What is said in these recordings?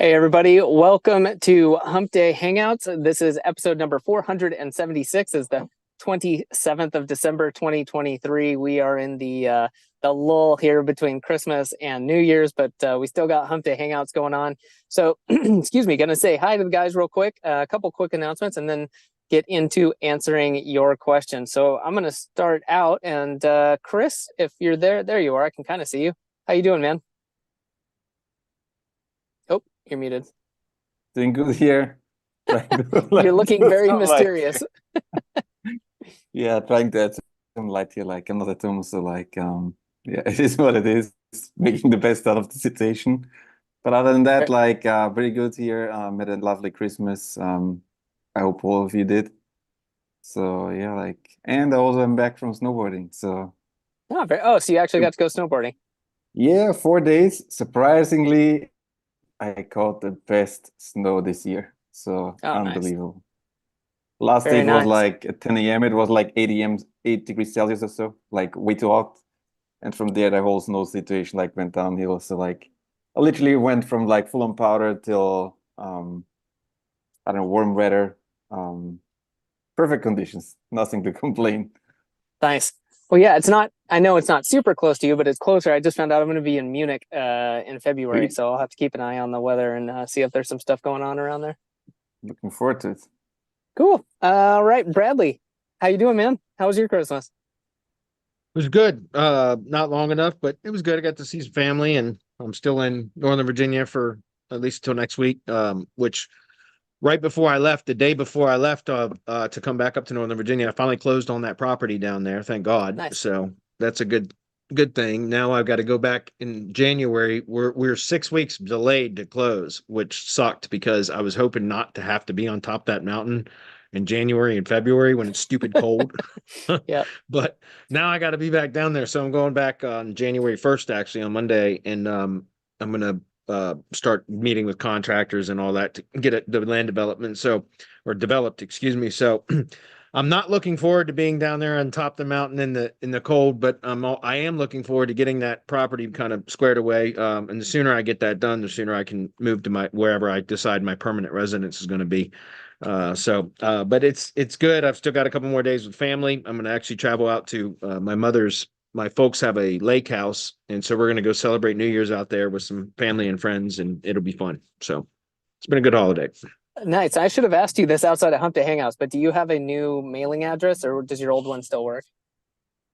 Hey everybody, welcome to Hump Day Hangouts. This is episode number 476. Is the 27th of December 2023. We are in the lull here between Christmas and New Year's, but we still got Hump Day Hangouts going on. So, excuse me, gonna say hi to the guys real quick. A couple quick announcements, and then get into answering your questions. So I'm gonna start out, and Chris, if you're there you are. I can kind of see you. How you doing, man? Oh, you're muted. Doing good here. You're looking very mysterious. Yeah, trying to add some light here. Like I'm not at home, so yeah, it is what it is. Making the best out of the situation. But other than that, very good here. Had a lovely Christmas. I hope all of you did. So yeah, and also I'm back from snowboarding. So So you actually got to go snowboarding. yeah, 4 days. Surprisingly, I caught the best snow this year. So Oh, nice. unbelievable. Last day Very it was nice. like at 10 a.m. It was like 8 degrees Celsius or so, like way too hot. And from there, the whole snow situation like went downhill. So I literally went from like full on powder till I don't know, warm weather. Um, Perfect conditions, nothing to complain. Nice. Well, yeah, I know it's not super close to you, but it's closer. I just found out I'm going to be in Munich in February, Sweet. so I'll have to keep an eye on the weather and see if there's some stuff going on around there. Looking forward to it. Cool. All right, Bradley, how you doing, man? How was your Christmas? It was good. Not long enough, but it was good. I got to see some family, and I'm still in Northern Virginia for at least till next week. Which right before I left, the day before I left, to come back up to Northern Virginia, I finally closed on that property down there. Thank God. Nice. So that's a good thing. Now I've got to go back in January. We're 6 weeks delayed to close, which sucked because I was hoping not to have to be on top of that mountain in January and February when it's stupid cold. Yeah. But now I got to be back down there. So I'm going back on January 1st, actually, on Monday. And I'm going to start meeting with contractors and all that to get the land development. Or developed, excuse me. So I'm not looking forward to being down there on top of the mountain in the cold, but I am looking forward to getting that property kind of squared away. And the sooner I get that done, the sooner I can move to wherever I decide my permanent residence is going to be. But it's good. I've still got a couple more days with family. I'm going to actually travel out to my folks have a lake house, and so we're going to go celebrate New Year's out there with some family and friends, and it'll be fun. So it's been a good holiday. Nice. I should have asked you this outside of Hump Day Hangouts, but do you have a new mailing address, or does your old one still work?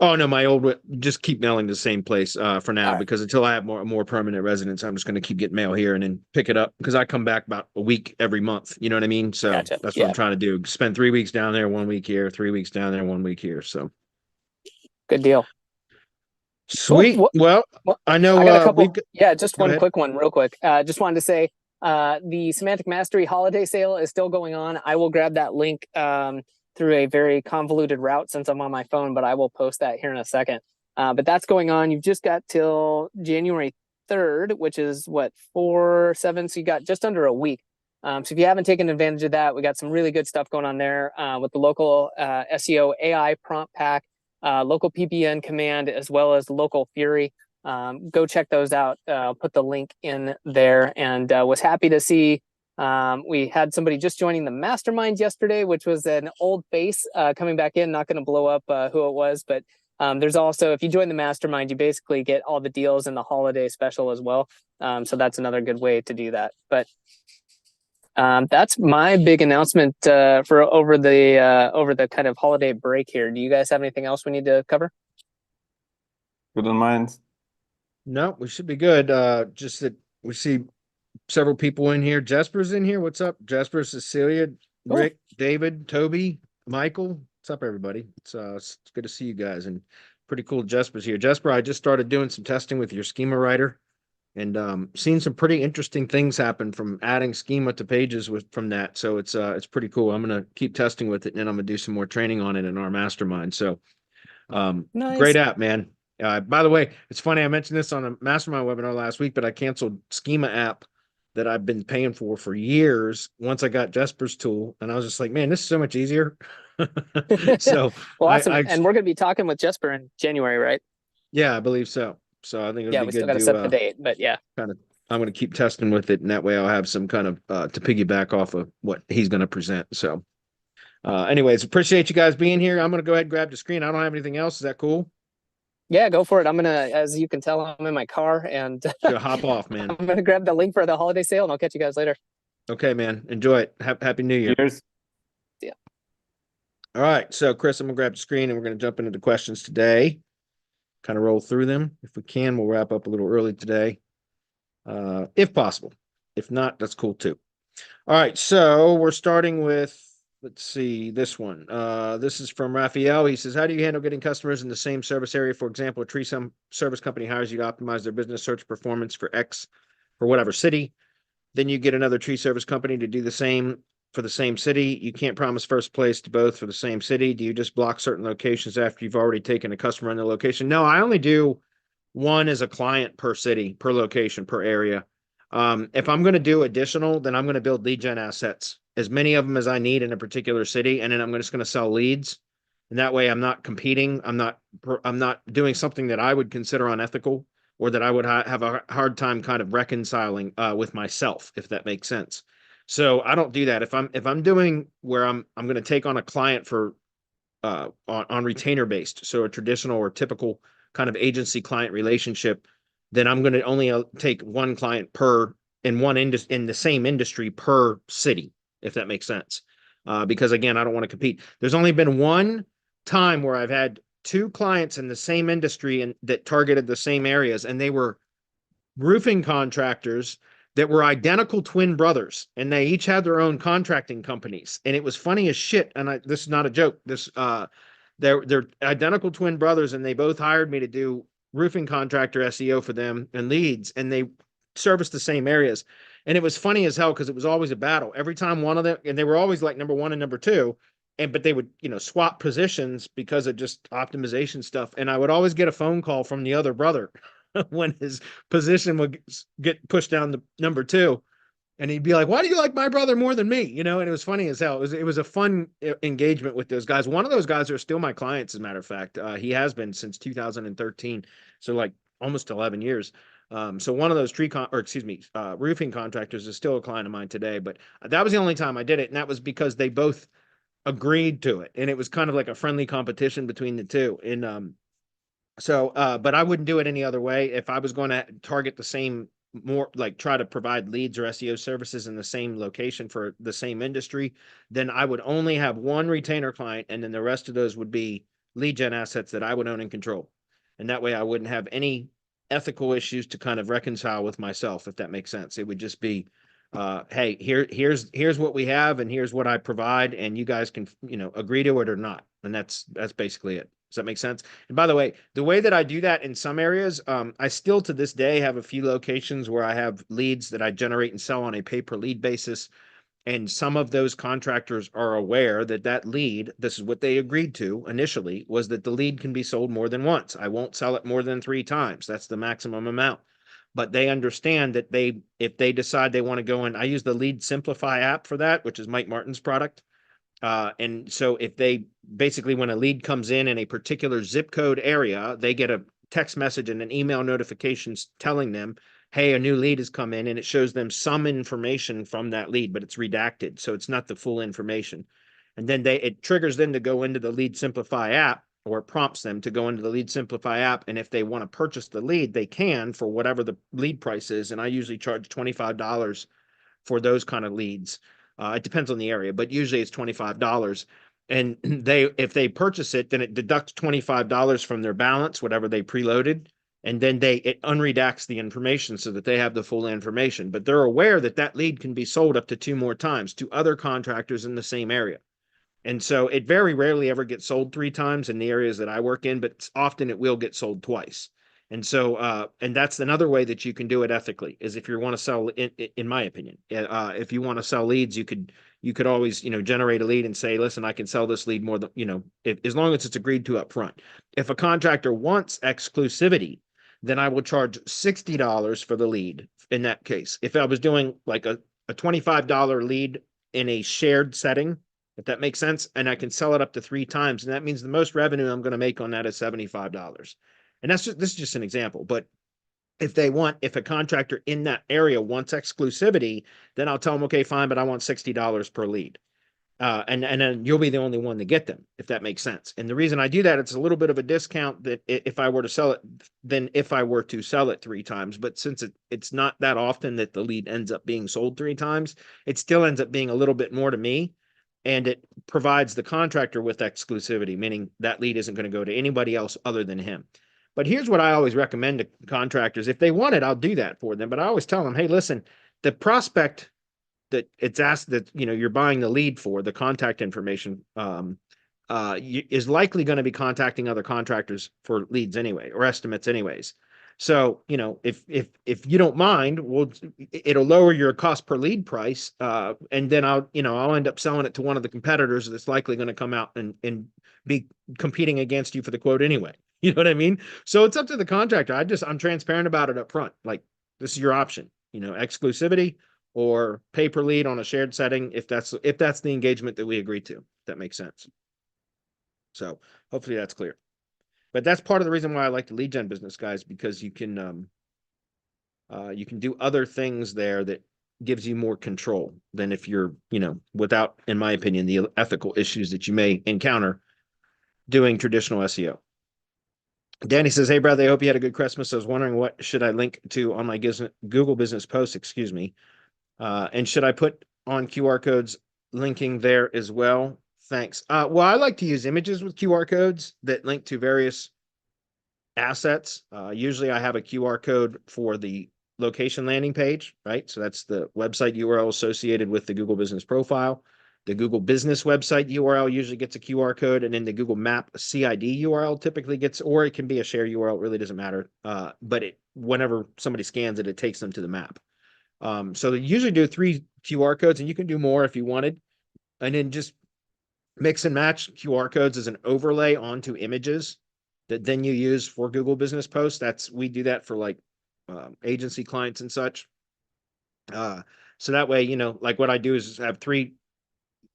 Oh no, my old just keep mailing to the same place for now All right. because until I have more permanent residence, I'm just going to keep getting mail here and then pick it up because I come back about a week every month. You know what I mean? So Gotcha. that's what I'm Yeah. trying to do. Spend 3 weeks down there, 1 week here, 3 weeks down there, 1 week here. So Good deal. Cool. sweet. Well, Well, I know I got a we've couple. Yeah, just go one ahead. quick one, real quick. Just wanted to say the Semantic Mastery holiday sale is still going on. I will grab that link through a very convoluted route since I'm on my phone, but I will post that here in a second. But that's going on. You've just got till January 3rd, which is what, 4/7. So you got just under a week. So if you haven't taken advantage of that, we got some really good stuff going on there with the local SEO AI prompt pack, local PPN command, as well as local Fury. Go check those out. I'll put the link in there, and was happy to see we had somebody just joining the mastermind yesterday, which was an old face coming back in. Not going to blow up who it was, but there's also, if you join the mastermind, you basically get all the deals in the holiday special as well. So that's another good way to do that. But that's my big announcement for over the kind of holiday break here. Do you guys have anything else we need to cover? Good on mind. No, we should be good. Just that we see several people in here. Jasper's in here. What's up? Jasper, Cecilia, Cool. Rick, David, Toby, Michael. What's up, everybody? It's good to see you guys and pretty cool. Jasper's here. Jasper, I just started doing some testing with your schema writer and seen some pretty interesting things happen from adding schema to pages from that. So it's pretty cool. I'm gonna keep testing with it and then I'm gonna do some more training on it in our mastermind. So great Nice. app, man. By the way, it's funny, I mentioned this on a mastermind webinar last week, but I canceled schema app that I've been paying for years once I got Jesper's tool. And I was just like, man, this is so much easier. So Well, awesome. I And we're going to be talking with Jesper in January, right? yeah, I believe so. So I think it'll Yeah, be we still good got to set the to date, but yeah. kind of I'm going to keep testing with it, and that way I'll have some kind of to piggyback off of what he's going to present. So, anyways, appreciate you guys being here. I'm going to go ahead and grab the screen. I don't have anything else. Is that cool? Yeah, go for it. I'm gonna, as you can tell, I'm in my car, and Go hop off, man. I'm gonna grab the link for the holiday sale, and I'll catch you guys later. Okay, man. Enjoy it. Happy New Year. Cheers. Yeah. All right. So, Chris, I'm going to grab the screen and we're going to jump into the questions today. Kind of roll through them. If we can, we'll wrap up a little early today, if possible. If not, that's cool too. All right. So, we're starting with, let's see, this one. This is from Raphael. He says, how do you handle getting customers in the same service area? For example, a tree service company hires you to optimize their business search performance for X for whatever city. Then you get another tree service company to do the same for the same city. You can't promise first place to both for the same city. Do you just block certain locations after you've already taken a customer in the location? No, I only do one as a client per city, per location, per area. If I'm going to do additional, then I'm going to build lead gen assets, as many of them as I need in a particular city, and then I'm just going to sell leads. And that way I'm not competing. I'm not doing something that I would consider unethical, or that I would have a hard time kind of reconciling with myself, if that makes sense. So I don't do that. If I'm doing where I'm going to take on a client for on retainer based, so a traditional or typical kind of agency client relationship, then I'm going to only take one client per in the same industry per city, if that makes sense. Because again, I don't want to compete. There's only been one time where I've had two clients in the same industry and that targeted the same areas, and they were roofing contractors that were identical twin brothers, and they each had their own contracting companies. And it was funny as shit. And this is not a joke. They're identical twin brothers, and they both hired me to do roofing contractor SEO for them and leads, and they serviced the same areas. And it was funny as hell because it was always a battle every time one of them, and they were always like number one and number two. But they would, swap positions because of just optimization stuff. And I would always get a phone call from the other brother when his position would get pushed down to number two. And he'd be like, why do you like my brother more than me? And it was funny as hell. It was a fun engagement with those guys. One of those guys are still my clients, as a matter of fact. He has been since 2013. So like almost 11 years. So one of those roofing contractors is still a client of mine today. But that was the only time I did it. And that was because they both agreed to it. And it was kind of like a friendly competition between the two. And but I wouldn't do it any other way. If I was going to target the same, more like try to provide leads or SEO services in the same location for the same industry, then I would only have one retainer client, and then the rest of those would be lead gen assets that I would own and control. And that way I wouldn't have any ethical issues to kind of reconcile with myself, if that makes sense. It would just be, hey, here's what we have, and here's what I provide, and you guys can, agree to it or not. And that's basically it. Does that make sense? And by the way that I do that in some areas, I still to this day have a few locations where I have leads that I generate and sell on a pay per lead basis. And some of those contractors are aware that lead, this is what they agreed to initially, was that the lead can be sold more than once. I won't sell it more than 3 times. That's the maximum amount. But they understand that if they decide they want to go in, I use the Lead Simplify app for that, which is Mike Martin's product. And so if they basically, when a lead comes in a particular zip code area, they get a text message and an email notifications telling them, hey, a new lead has come in, and it shows them some information from that lead, but it's redacted. So it's not the full information. And then it triggers them to go into the Lead Simplify app, or it prompts them to go into the Lead Simplify app. And if they want to purchase the lead, they can for whatever the lead price is. And I usually charge $25 for those kind of leads. It depends on the area, but usually it's $25. And if they purchase it, then it deducts $25 from their balance, whatever they preloaded. And then it unredacts the information so that they have the full information. But they're aware that lead can be sold up to 2 more times to other contractors in the same area. And so it very rarely ever gets sold 3 times in the areas that I work in, but often it will get sold twice. And so, and that's another way that you can do it ethically, is if you want to sell, in my opinion, if you want to sell leads, you could always, generate a lead and say, listen, I can sell this lead more than, as long as it's agreed to up front. If a contractor wants exclusivity, then I will charge $60 for the lead in that case. If I was doing like a $25 lead in a shared setting, if that makes sense, and I can sell it up to 3 times, and that means the most revenue I'm going to make on that is $75. And this is just an example, but if a contractor in that area wants exclusivity, then I'll tell them, okay, fine, but I want $60 per lead. And then you'll be the only one to get them, if that makes sense. And the reason I do that, it's a little bit of a discount that if I were to sell it, than if I were to sell it 3 times. But since it's not that often that the lead ends up being sold 3 times, it still ends up being a little bit more to me. And it provides the contractor with exclusivity, meaning that lead isn't going to go to anybody else other than him. But here's what I always recommend to contractors. If they want it, I'll do that for them. But I always tell them, hey, listen, the prospect that it's asked that, you're buying the lead for, the contact information, is likely going to be contacting other contractors for leads anyway, or estimates anyways. So, if you don't mind, it'll lower your cost per lead price. And then I'll end up selling it to one of the competitors that's likely going to come out and be competing against you for the quote anyway. You know what I mean? So it's up to the contractor. I'm transparent about it up front. Like, this is your option, exclusivity or pay per lead on a shared setting, if that's the engagement that we agree to. If that makes sense. So hopefully that's clear. But that's part of the reason why I like the lead gen business, guys, because you can do other things there that gives you more control than if you're, without, in my opinion, the ethical issues that you may encounter doing traditional SEO. Danny says, hey, brother, I hope you had a good Christmas. I was wondering what should I link to on my Google business post, excuse me. And should I put on QR codes linking there as well? Thanks. Well, I like to use images with QR codes that link to various assets. Usually I have a QR code for the location landing page, right? So that's the website URL associated with the Google Business profile. The Google Business website URL usually gets a QR code, and then the Google Map CID URL typically gets, or it can be a share URL. It really doesn't matter. But whenever somebody scans it, it takes them to the map. So they usually do 3 QR codes, and you can do more if you wanted, and then just mix and match QR codes as an overlay onto images that then you use for Google Business posts. We do that for like agency clients and such. So that way, like what I do is have three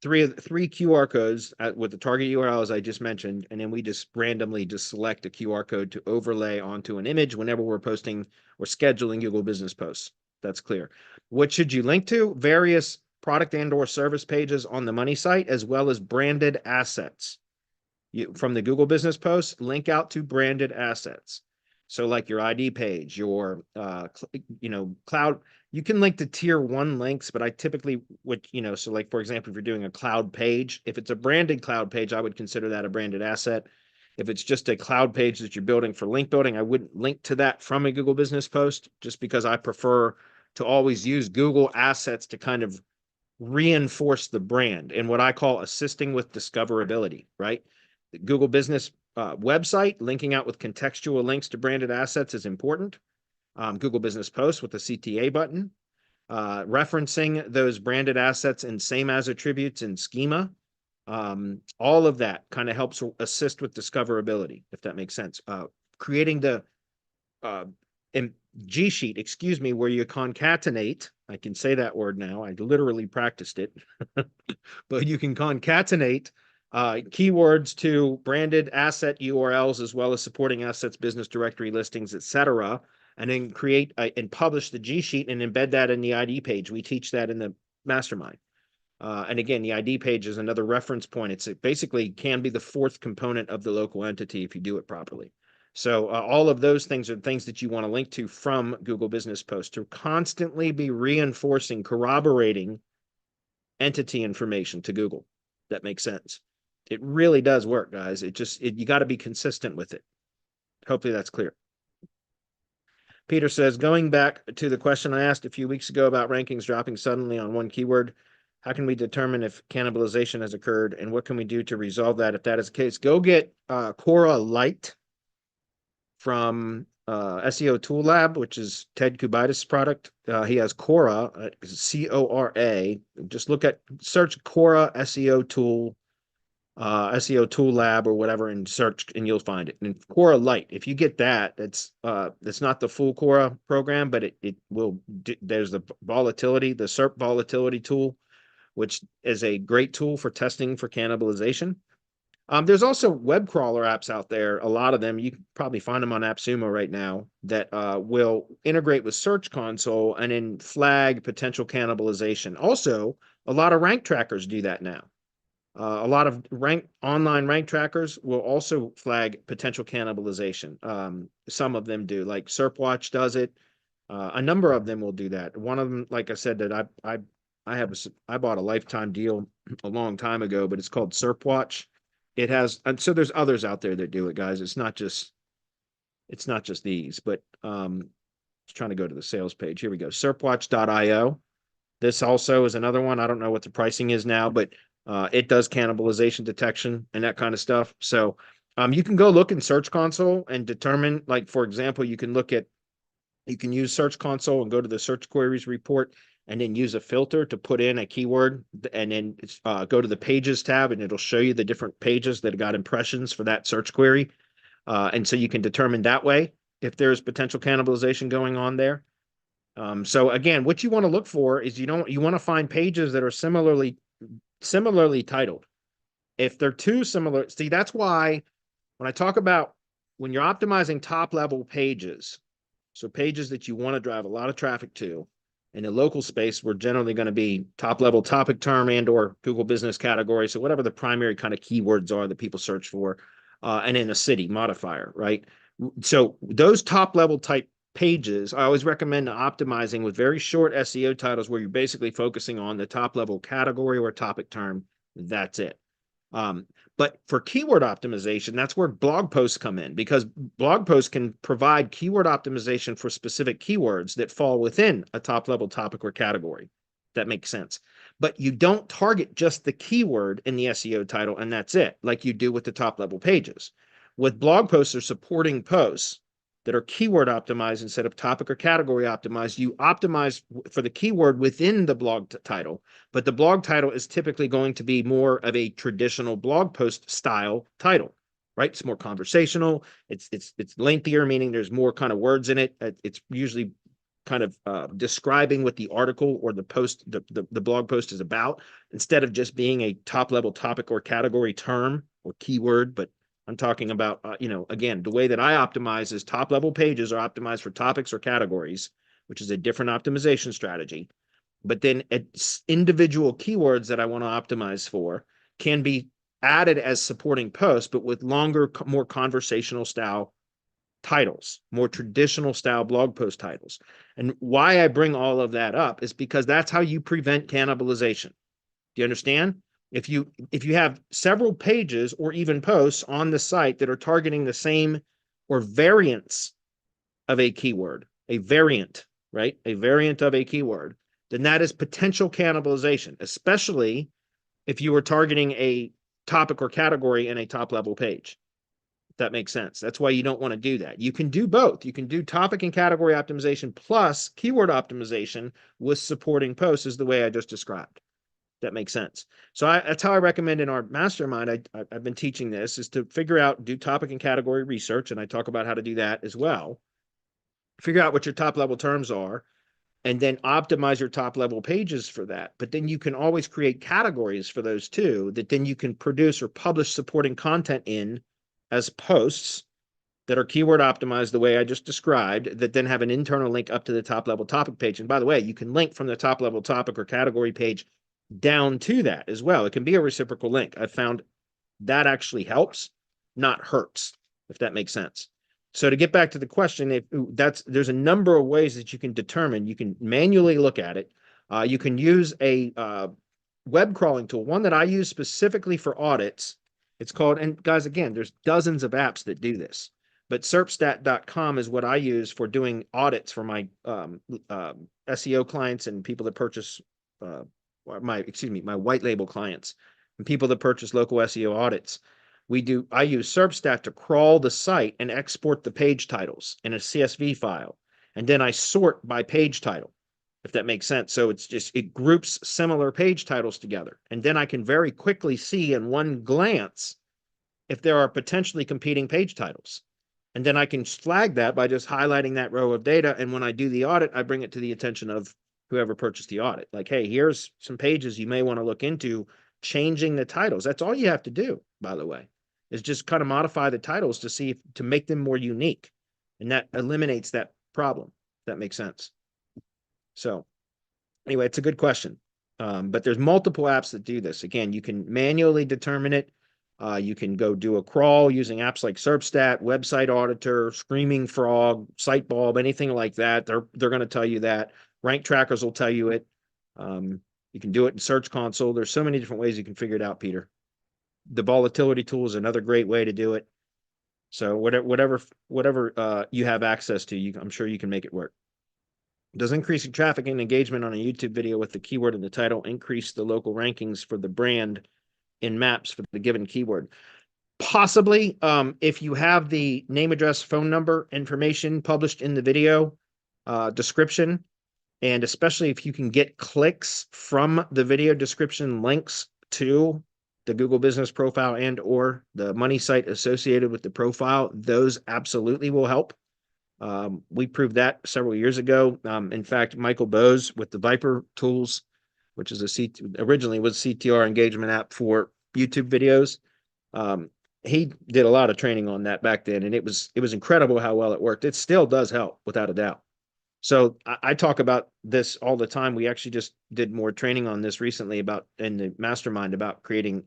QR codes with the target URLs I just mentioned, and then we just randomly select a QR code to overlay onto an image whenever we're posting or scheduling Google Business posts. That's clear. What should you link to? Various product and/or service pages on the money site, as well as branded assets. From the Google Business post, link out to branded assets. So like your ID page, your cloud. You can link to tier 1 links, but I typically would, so like, for example, if you're doing a cloud page, if it's a branded cloud page, I would consider that a branded asset. If it's just a cloud page that you're building for link building, I wouldn't link to that from a Google Business post, just because I prefer to always use Google assets to kind of reinforce the brand and what I call assisting with discoverability, right? The Google Business website, linking out with contextual links to branded assets is important. Google Business Post with the CTA button, referencing those branded assets in same as attributes and schema. All of that kind of helps assist with discoverability, if that makes sense. Creating the G sheet, where you concatenate. I can say that word now. I literally practiced it, but you can concatenate keywords to branded asset URLs, as well as supporting assets, business directory listings, etc., and then create and publish the G sheet and embed that in the ID page. We teach that in the mastermind. And again, the ID page is another reference point. It basically can be the 4th component of the local entity if you do it properly. So all of those things are things that you want to link to from Google Business Post to constantly be reinforcing, corroborating entity information to Google. That makes sense. It really does work, guys. You got to be consistent with it. Hopefully that's clear. Peter says, going back to the question I asked a few weeks ago about rankings dropping suddenly on one keyword, how can we determine if cannibalization has occurred, and what can we do to resolve that if that is the case? Go get Cora Lite from SEO Tool Lab, which is Ted Kubitis' product. He has Cora, C-O-R-A. Just search Cora SEO Tool, SEO Tool Lab or whatever, and search, and you'll find it. And Cora Lite, if you get that, that's not the full Cora program, but it will. There's the volatility, the SERP volatility tool, which is a great tool for testing for cannibalization. There's also web crawler apps out there. A lot of them, you can probably find them on AppSumo right now, that will integrate with Search Console and then flag potential cannibalization. Also, a lot of rank trackers do that now. A lot of online rank trackers will also flag potential cannibalization. Some of them do, like SERPWatch does it. A number of them will do that. One of them, like I said, that I bought a lifetime deal a long time ago, but it's called SERPWatch. It has, and so there's others out there that do it, guys. It's not just these, but just trying to go to the sales page. Here we go. SERPWatch.io. This also is another one. I don't know what the pricing is now, but it does cannibalization detection and that kind of stuff. So you can go look in Search Console and determine, like, for example, you can use Search Console and go to the search queries report and then use a filter to put in a keyword, and then go to the pages tab, and it'll show you the different pages that got impressions for that search query. And so you can determine that way if there's potential cannibalization going on there. So again, what you want to look for is you want to find pages that are similarly titled. If they're too similar, see, that's why when I talk about when you're optimizing top level pages, so pages that you want to drive a lot of traffic to, in the local space, we're generally going to be top level topic term and or Google business category. So whatever the primary kind of keywords are that people search for, and in a city modifier, right? So those top level type pages, I always recommend optimizing with very short SEO titles where you're basically focusing on the top level category or topic term. That's it. But for keyword optimization, that's where blog posts come in, because blog posts can provide keyword optimization for specific keywords that fall within a top level topic or category. That makes sense. But you don't target just the keyword in the SEO title and that's it, like you do with the top level pages. With blog posts or supporting posts that are keyword optimized instead of topic or category optimized, you optimize for the keyword within the blog title, but the blog title is typically going to be more of a traditional blog post style title, right? It's more conversational. It's lengthier, meaning there's more kind of words in it. It's usually kind of describing what the article or the post, the blog post is about, instead of just being a top level topic or category term or keyword. But I'm talking about, again, the way that I optimize is top level pages are optimized for topics or categories, which is a different optimization strategy. But then individual keywords that I want to optimize for can be added as supporting posts, but with longer, more conversational style titles, more traditional style blog post titles. And why I bring all of that up is because that's how you prevent cannibalization. Do you understand? If you have several pages or even posts on the site that are targeting the same or variants of a keyword, a variant, right? A variant of a keyword, then that is potential cannibalization, especially if you were targeting a topic or category in a top level page. If that makes sense. That's why you don't want to do that. You can do both. You can do topic and category optimization plus keyword optimization with supporting posts, is the way I just described. That makes sense. So that's how I recommend in our mastermind. I've been teaching this, is to figure out, do topic and category research. And I talk about how to do that as well. Figure out what your top level terms are, and then optimize your top level pages for that. But then you can always create categories for those too, that then you can produce or publish supporting content in as posts that are keyword optimized the way I just described, that then have an internal link up to the top level topic page. And by the way, you can link from the top level topic or category page down to that as well. It can be a reciprocal link. I found that actually helps, not hurts, if that makes sense. So to get back to the question, there's a number of ways that you can determine. You can manually look at it. You can use a web crawling tool, one that I use specifically for audits. It's called, and guys, again, there's dozens of apps that do this, but serpstat.com is what I use for doing audits for my SEO clients and people that purchase my white label clients and people that purchase local SEO audits. I use SERPstat to crawl the site and export the page titles in a CSV file. And then I sort by page title, if that makes sense. So it groups similar page titles together. And then I can very quickly see in one glance if there are potentially competing page titles. And then I can flag that by just highlighting that row of data. And when I do the audit, I bring it to the attention of whoever purchased the audit. Like, hey, here's some pages you may want to look into changing the titles. That's all you have to do, by the way. is just kind of modify the titles to see if, to make them more unique. And that eliminates that problem. If that makes sense. So anyway, it's a good question. But there's multiple apps that do this. Again, you can manually determine it. You can go do a crawl using apps like SERPstat, Website Auditor, Screaming Frog, Sitebulb, anything like that. They're going to tell you that. Rank trackers will tell you it. You can do it in Search Console. There's so many different ways you can figure it out, Peter. The volatility tool is another great way to do it. So whatever you have access to, I'm sure you can make it work. Does increasing traffic and engagement on a YouTube video with the keyword in the title increase the local rankings for the brand in maps for the given keyword? Possibly, if you have the name, address, phone number information published in the video description, and especially if you can get clicks from the video description links to the Google Business Profile and or the money site associated with the profile, those absolutely will help. We proved that several years ago. In fact, Michael Bose with the Viper Tools, which is originally was CTR engagement app for YouTube videos. He did a lot of training on that back then, and it was incredible how well it worked. It still does help, without a doubt. So I talk about this all the time. We actually just did more training on this recently in the mastermind about creating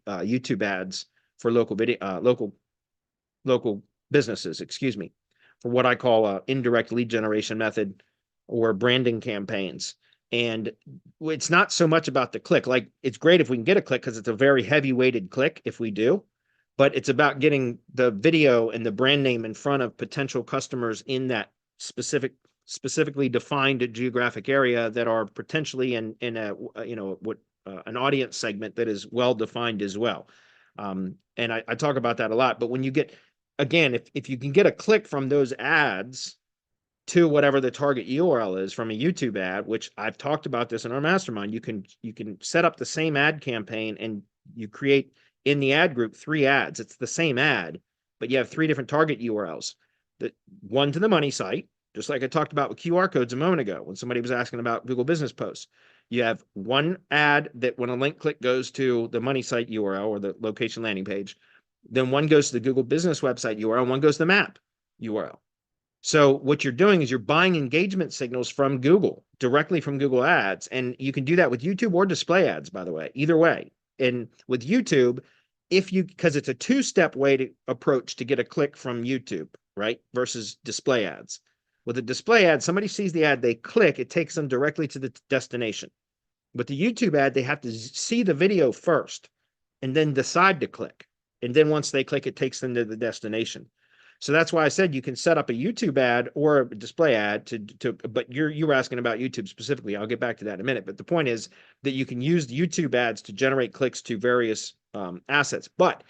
YouTube ads for local businesses, excuse me, for what I call a indirect lead generation method or branding campaigns. And it's not so much about the click. Like, it's great if we can get a click because it's a very heavy weighted click if we do, but it's about getting the video and the brand name in front of potential customers in that specifically defined geographic area that are potentially in a an audience segment that is well defined as well. And I talk about that a lot. But when you get, again, if you can get a click from those ads to whatever the target URL is from a YouTube ad, which I've talked about this in our mastermind, you can set up the same ad campaign and you create in the ad group 3 ads. It's the same ad, but you have 3 different target URLs. One to the money site, just like I talked about with QR codes a moment ago when somebody was asking about Google Business Posts. You have one ad that when a link click goes to the money site URL or the location landing page, then one goes to the Google Business website URL, and one goes to the map URL. So what you're doing is you're buying engagement signals from Google, directly from Google Ads. And you can do that with YouTube or display ads, by the way, either way. And with YouTube, because it's a 2-step way to approach to get a click from YouTube, right? Versus display ads. With a display ad, somebody sees the ad, they click, it takes them directly to the destination. With the YouTube ad, they have to see the video first and then decide to click. And then once they click, it takes them to the destination. So that's why I said you can set up a YouTube ad or a display ad but you were asking about YouTube specifically. I'll get back to that in a minute. But the point is that you can use the YouTube ads to generate clicks to various assets. But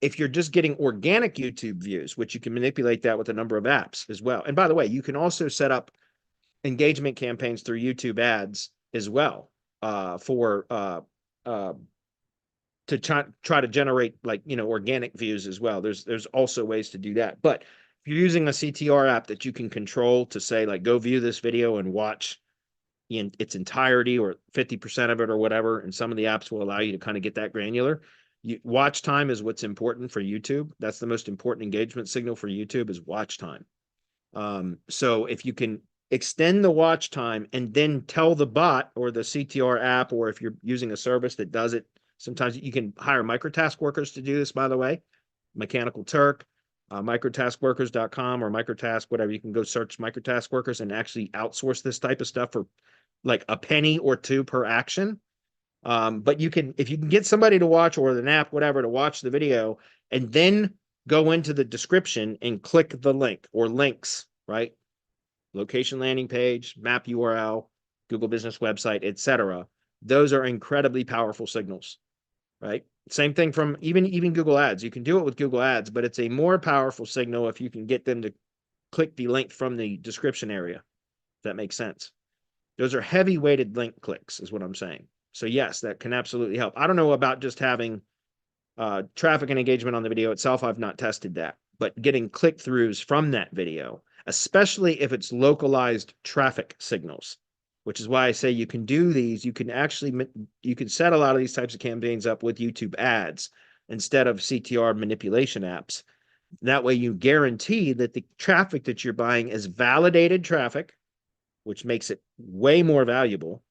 if you're just getting organic YouTube views, which you can manipulate that with a number of apps as well. And by the way, you can also set up engagement campaigns through YouTube ads as well to try to generate organic views as well. There's also ways to do that. But if you're using a CTR app that you can control to say, like, go view this video and watch in its entirety or 50% of it or whatever, and some of the apps will allow you to kind of get that granular. Watch time is what's important for YouTube. That's the most important engagement signal for YouTube is watch time. So if you can extend the watch time and then tell the bot or the CTR app, or if you're using a service that does it, sometimes you can hire microtask workers to do this, by the way. Mechanical Turk, microtaskworkers.com or microtask, whatever. You can go search microtask workers and actually outsource this type of stuff for like a penny or 2 per action. But if you can get somebody to watch, or an app, whatever, to watch the video and then go into the description and click the link or links, right? Location landing page, map URL, Google Business website, etc. Those are incredibly powerful signals, right? Same thing from even Google Ads. You can do it with Google Ads, but it's a more powerful signal if you can get them to click the link from the description area. If that makes sense. Those are heavy weighted link clicks is what I'm saying. So yes, that can absolutely help. I don't know about just having traffic and engagement on the video itself. I've not tested that, but getting click-throughs from that video, especially if it's localized traffic signals, which is why I say you can do these. You can set a lot of these types of campaigns up with YouTube ads instead of CTR manipulation apps. That way you guarantee that the traffic that you're buying is validated traffic, which makes it way more valuable,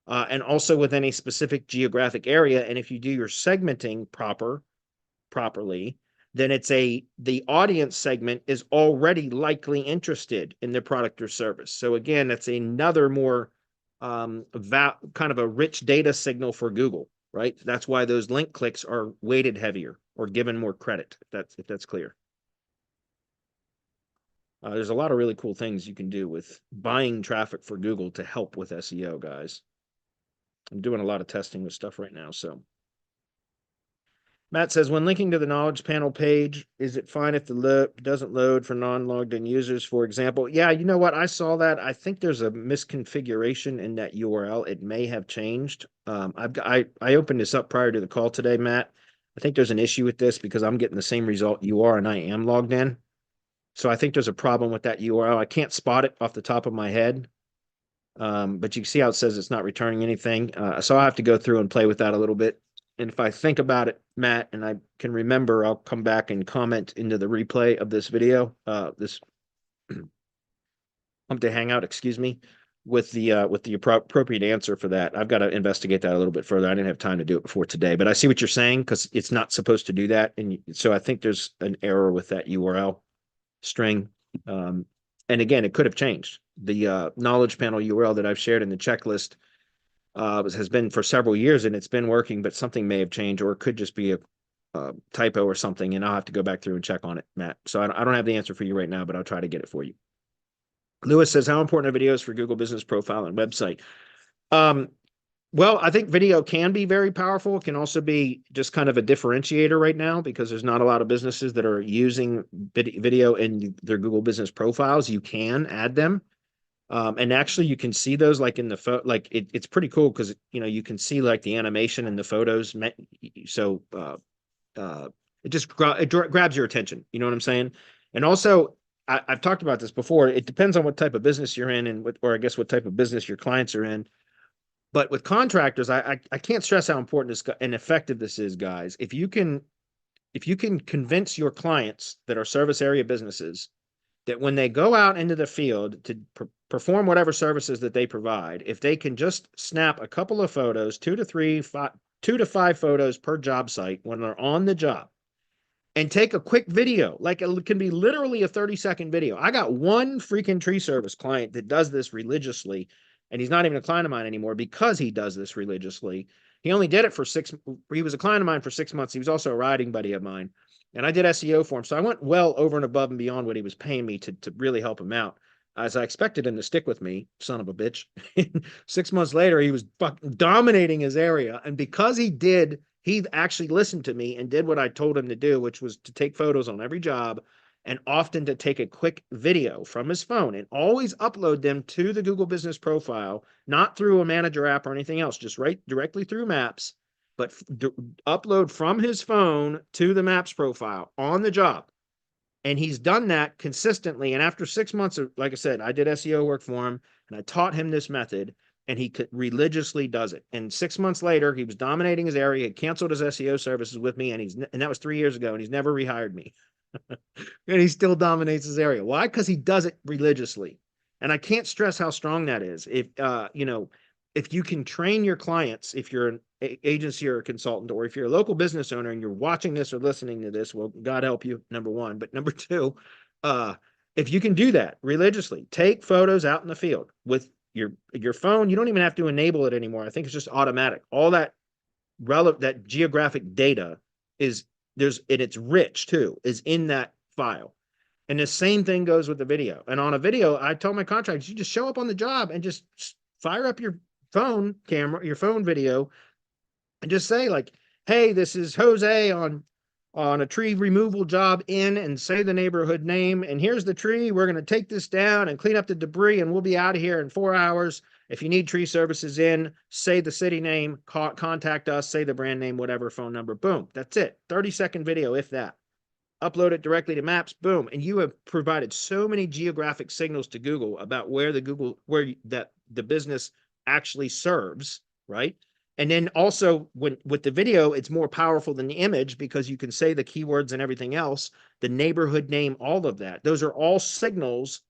and also within a specific geographic area. And if you do your segmenting properly, then the audience segment is already likely interested in their product or service. So again, that's another more kind of a rich data signal for Google, right? That's why those link clicks are weighted heavier or given more credit, if that's clear. There's a lot of really cool things you can do with buying traffic for Google to help with SEO, guys. I'm doing a lot of testing with stuff right now. So Matt says, when linking to the knowledge panel page, is it fine if the doesn't load for non-logged in users, for example? Yeah, you know what? I saw that. I think there's a misconfiguration in that URL. It may have changed. I opened this up prior to the call today, Matt. I think there's an issue with this because I'm getting the same result you are and I am logged in. So I think there's a problem with that URL. I can't spot it off the top of my head. But you can see how it says it's not returning anything. So I'll have to go through and play with that a little bit. And if I think about it, Matt, and I can remember, I'll come back and comment into the replay of this video, this Hump Day Hangout, excuse me, with the appropriate answer for that. I've got to investigate that a little bit further. I didn't have time to do it before today, but I see what you're saying because it's not supposed to do that. And so I think there's an error with that URL string. And again, it could have changed. The knowledge panel URL that I've shared in the checklist has been for several years and it's been working, but something may have changed, or it could just be a typo or something. And I'll have to go back through and check on it, Matt. So I don't have the answer for you right now, but I'll try to get it for you. Lewis says, how important are videos for Google Business Profile and website? Well, I think video can be very powerful. It can also be just kind of a differentiator right now because there's not a lot of businesses that are using video in their Google Business Profiles. You can add them. And actually you can see those like in the like it's pretty cool because you can see like the animation and the photos. So it just grabs your attention. You know what I'm saying? And also I've talked about this before. It depends on what type of business you're in and or I guess what type of business your clients are in. But with contractors, I can't stress how important this and effective this is, guys. If you can convince your clients that are service area businesses that when they go out into the field to perform whatever services that they provide, if they can just snap a couple of photos, 2 to 5 photos per job site when they're on the job, and take a quick video, like it can be literally a 30-second video. I got one freaking tree service client that does this religiously, and he's not even a client of mine anymore because he does this religiously. He only did it for he was a client of mine for 6 months. He was also a riding buddy of mine. And I did SEO for him. So I went well over and above and beyond what he was paying me to really help him out, as I expected him to stick with me, son of a bitch. 6 months later, he was dominating his area. And because he actually listened to me and did what I told him to do, which was to take photos on every job and often to take a quick video from his phone and always upload them to the Google Business Profile, not through a manager app or anything else, just right directly through Maps, but upload from his phone to the Maps profile on the job. And he's done that consistently. And after 6 months of, like I said, I did SEO work for him and I taught him this method and he religiously does it. And 6 months later, he was dominating his area. He canceled his SEO services with me. And that was 3 years ago. And he's never rehired me. And he still dominates his area. Why? Because he does it religiously. And I can't stress how strong that is. If you can train your clients, if you're an agency or a consultant, or if you're a local business owner and you're watching this or listening to this, well, God help you, number one. But number two, if you can do that religiously, take photos out in the field with your phone. You don't even have to enable it anymore. I think it's just automatic. All that that geographic data is and it's rich too, is in that file. And the same thing goes with the video. And on a video, I tell my contractors, you just show up on the job and just fire up your phone camera, your phone video, and just say like, hey, this is Jose on a tree removal job and say the neighborhood name. And here's the tree. We're going to take this down and clean up the debris and we'll be out of here in 4 hours. If you need tree services in, say the city name, contact us, say the brand name, whatever, phone number, boom. That's it. 30-second video, if that. Upload it directly to Maps, boom. And you have provided so many geographic signals to Google about where the business actually serves, right? And then also with the video, it's more powerful than the image because you can say the keywords and everything else, the neighborhood name, all of that. Those are all signals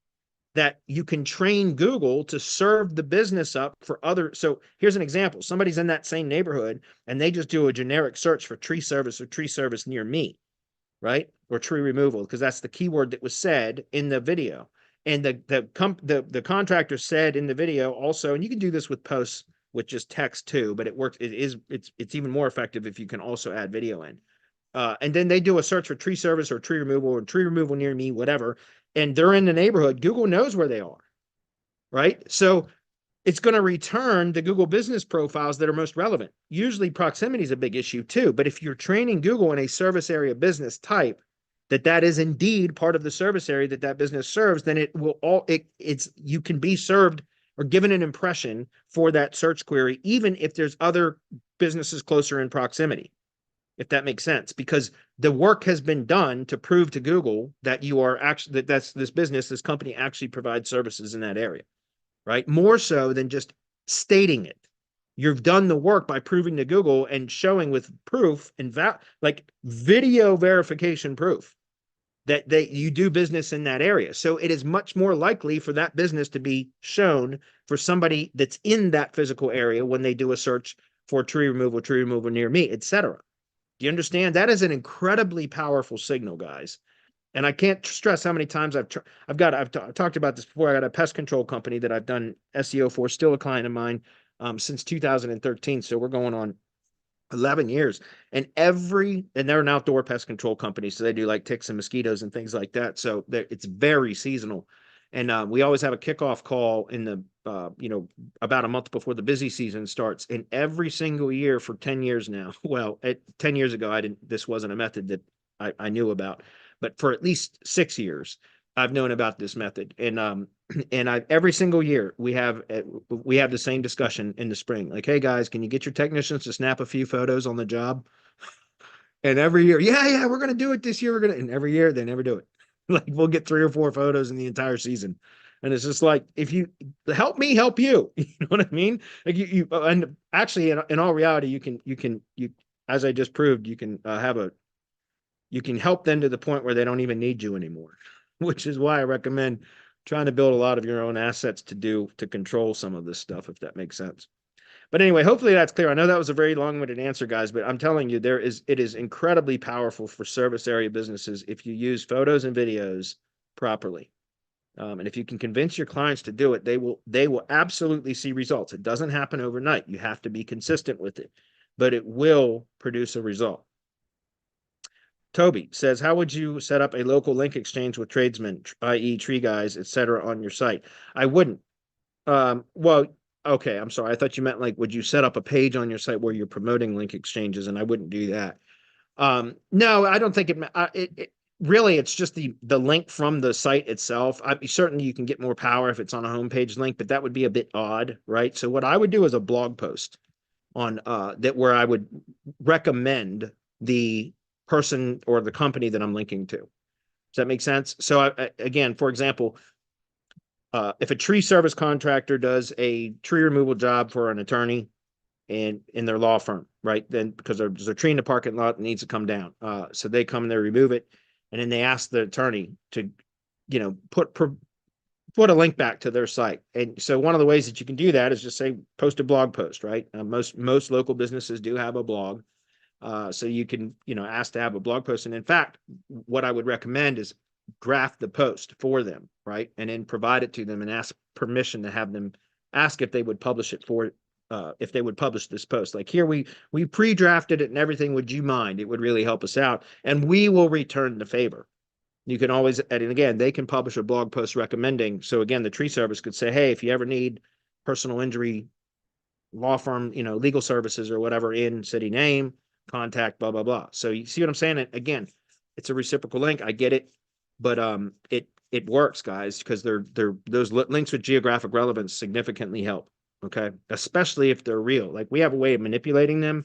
that you can train Google to serve the business up for other. So here's an example. Somebody's in that same neighborhood and they just do a generic search for tree service or tree service near me, right? Or tree removal, because that's the keyword that was said in the video. And the contractor said in the video also, and you can do this with posts with just text too, but it works. It's even more effective if you can also add video in. And then they do a search for tree service or tree removal near me, whatever. And they're in the neighborhood. Google knows where they are, right? So it's going to return the Google business profiles that are most relevant. Usually proximity is a big issue too, but if you're training Google in a service area business type, that is indeed part of the service area that business serves, then it will you can be served or given an impression for that search query, even if there's other businesses closer in proximity, if that makes sense, because the work has been done to prove to Google that you are actually, that's this business, this company actually provides services in that area, right? More so than just stating it. You've done the work by proving to Google and showing with proof and like video verification proof that you do business in that area. So it is much more likely for that business to be shown for somebody that's in that physical area when they do a search for tree removal near me, etc. Do you understand? That is an incredibly powerful signal, guys. And I can't stress how many times I've talked about this before. I got a pest control company that I've done SEO for, still a client of mine, since 2013. So we're going on 11 years. And they're an outdoor pest control company. So they do like ticks and mosquitoes and things like that. So it's very seasonal. And we always have a kickoff call in the, about a month before the busy season starts. And every single year for 10 years now, well, 10 years ago, this wasn't a method that I knew about, but for at least 6 years, I've known about this method. And every single year we have the same discussion in the spring. Like, hey guys, can you get your technicians to snap a few photos on the job? And every year, yeah, we're gonna do it this year. And every year they never do it. Like we'll get 3 or 4 photos in the entire season. And it's just like, if you help me, help you. You know what I mean? Like and actually in all reality, you as I just proved, you can you can help them to the point where they don't even need you anymore, which is why I recommend trying to build a lot of your own assets to control some of this stuff, if that makes sense. But anyway, hopefully that's clear. I know that was a very long-winded answer, guys, but I'm telling you, it is incredibly powerful for service area businesses if you use photos and videos properly. And if you can convince your clients to do it, they will absolutely see results. It doesn't happen overnight. You have to be consistent with it, but it will produce a result. Toby says, how would you set up a local link exchange with tradesmen, i.e. tree guys, etc., on your site? I wouldn't. Well, okay, I'm sorry. I thought you meant like, would you set up a page on your site where you're promoting link exchanges? And I wouldn't do that. No, I don't think it really, it's just the link from the site itself. Certainly you can get more power if it's on a homepage link, but that would be a bit odd, right? So what I would do is a blog post on that where I would recommend the person or the company that I'm linking to. Does that make sense? So again, for example, if a tree service contractor does a tree removal job for an attorney and in their law firm, right? Then because there's a tree in the parking lot that needs to come down. So they come and they remove it. And then they ask the attorney to, put a link back to their site. And so one of the ways that you can do that is just say, post a blog post, right? Most local businesses do have a blog. So you can, ask to have a blog post. And in fact, what I would recommend is draft the post for them, right? And then provide it to them and ask permission to have them ask if they would publish it if they would publish this post. Like here, we pre-drafted it and everything. Would you mind? It would really help us out. And we will return the favor. You can always, and again, they can publish a blog post recommending. So again, the tree service could say, hey, if you ever need personal injury law firm, legal services or whatever in city name, contact, blah, blah, blah. So you see what I'm saying? Again, it's a reciprocal link. I get it, but it works, guys, because those links with geographic relevance significantly help. Okay, especially if they're real. Like we have a way of manipulating them,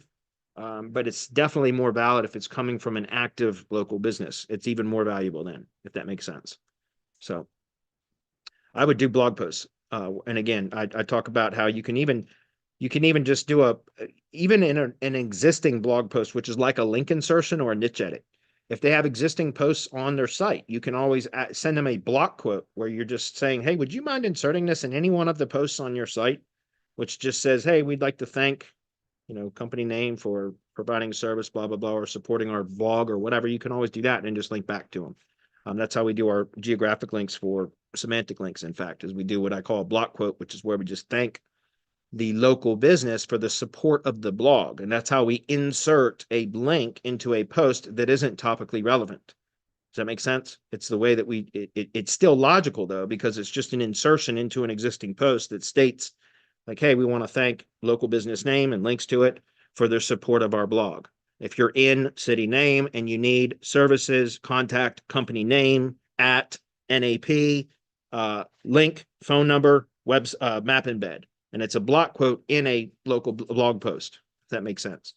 but it's definitely more valid if it's coming from an active local business. It's even more valuable then, if that makes sense. So I would do blog posts. And again, I talk about how you can even You can even just do even in an existing blog post, which is like a link insertion or a niche edit. If they have existing posts on their site, you can always send them a block quote where you're just saying, hey, would you mind inserting this in any one of the posts on your site, which just says, hey, we'd like to thank, company name for providing service, blah, blah, blah, or supporting our blog or whatever. You can always do that and just link back to them. That's how we do our geographic links for semantic links, in fact, is we do what I call a block quote, which is where we just thank the local business for the support of the blog. And that's how we insert a link into a post that isn't topically relevant. Does that make sense? It's the way that it's still logical though, because it's just an insertion into an existing post that states like, hey, we want to thank local business name and links to it for their support of our blog. If you're in city name and you need services, contact company name at NAP, link, phone number, map embed. And it's a block quote in a local blog post, if that makes sense.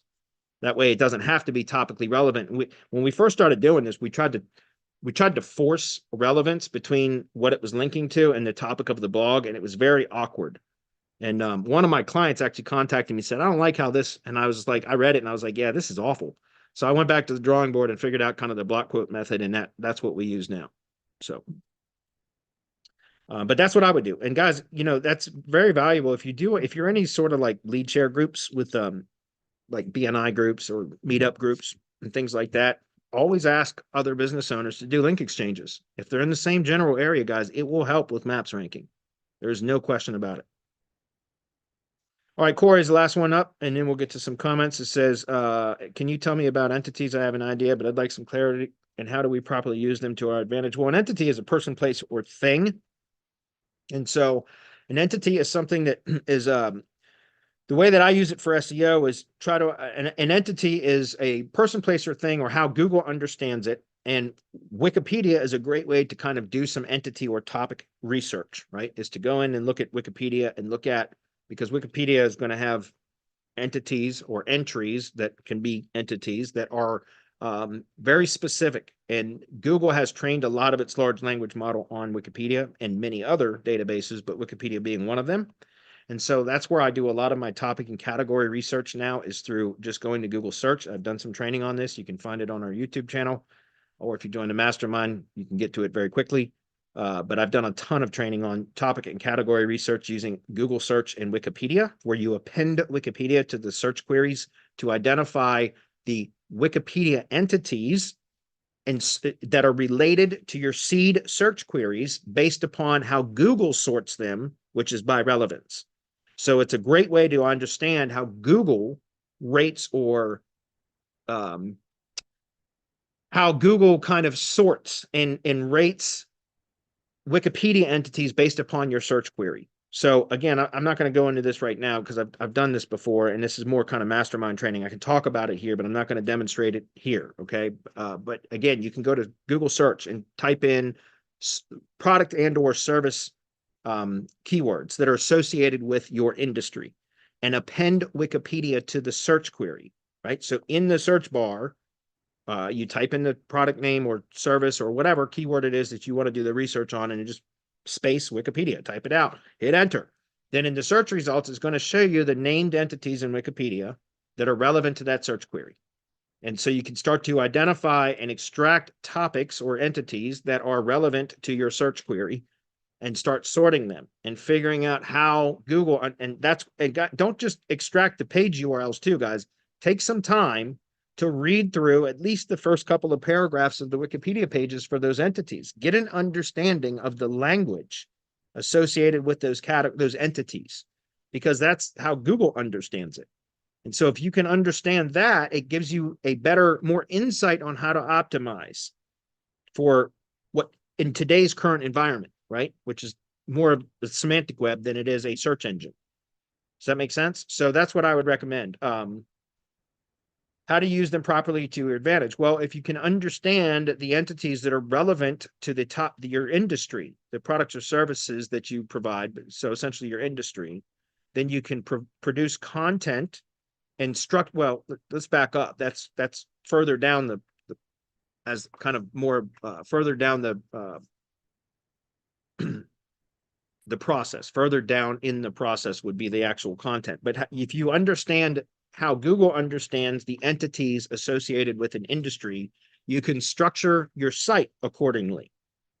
That way it doesn't have to be topically relevant. When we first started doing this, we tried to force relevance between what it was linking to and the topic of the blog, and it was very awkward. And one of my clients actually contacted me and said, I don't like how this, and I was like, I read it and I was like, yeah, this is awful. So I went back to the drawing board and figured out kind of the block quote method, and that's what we use now. So, but that's what I would do. And guys, that's very valuable if you're any sort of like lead share groups with like BNI groups or meetup groups and things like that. Always ask other business owners to do link exchanges. If they're in the same general area, guys, it will help with maps ranking. There's no question about it. All right, Corey's the last one up, and then we'll get to some comments. It says, can you tell me about entities? I have an idea, but I'd like some clarity. And how do we properly use them to our advantage? Well, an entity is a person, place, or thing. And so an entity is something that is, the way that I use it for SEO is an entity is a person, place, or thing, or how Google understands it. And Wikipedia is a great way to kind of do some entity or topic research, right? Is to go in and look at Wikipedia and look at, because Wikipedia is going to have entities or entries that can be entities that are very specific. And Google has trained a lot of its large language model on Wikipedia and many other databases, but Wikipedia being one of them. And so that's where I do a lot of my topic and category research now, is through just going to Google search. I've done some training on this. You can find it on our YouTube channel, or if you join the mastermind, you can get to it very quickly. But I've done a ton of training on topic and category research using Google search and Wikipedia, where you append Wikipedia to the search queries to identify the Wikipedia entities that are related to your seed search queries based upon how Google sorts them, which is by relevance. So it's a great way to understand how Google rates, or how Google kind of sorts and rates Wikipedia entities based upon your search query. So again, I'm not going to go into this right now because I've done this before, and this is more kind of mastermind training. I can talk about it here, but I'm not going to demonstrate it here. Okay. But again, you can go to Google search and type in product and or service keywords that are associated with your industry and append Wikipedia to the search query, right? So in the search bar, you type in the product name or service or whatever keyword it is that you want to do the research on, and you just space Wikipedia, type it out, hit enter. Then in the search results, it's going to show you the named entities in Wikipedia that are relevant to that search query. And so you can start to identify and extract topics or entities that are relevant to your search query and start sorting them and figuring out how Google, don't just extract the page URLs too, guys. Take some time to read through at least the first couple of paragraphs of the Wikipedia pages for those entities. Get an understanding of the language associated with those entities, because that's how Google understands it. And so if you can understand that, it gives you a better, more insight on how to optimize for what in today's current environment, right? Which is more of the semantic web than it is a search engine. Does that make sense? So that's what I would recommend. How to use them properly to your advantage? Well, if you can understand the entities that are relevant to your industry, the products or services that you provide, so essentially your industry, then you can produce content and well, let's back up. That's further down as kind of more further down the the process. Further down in the process would be the actual content. But if you understand how Google understands the entities associated with an industry, you can structure your site accordingly,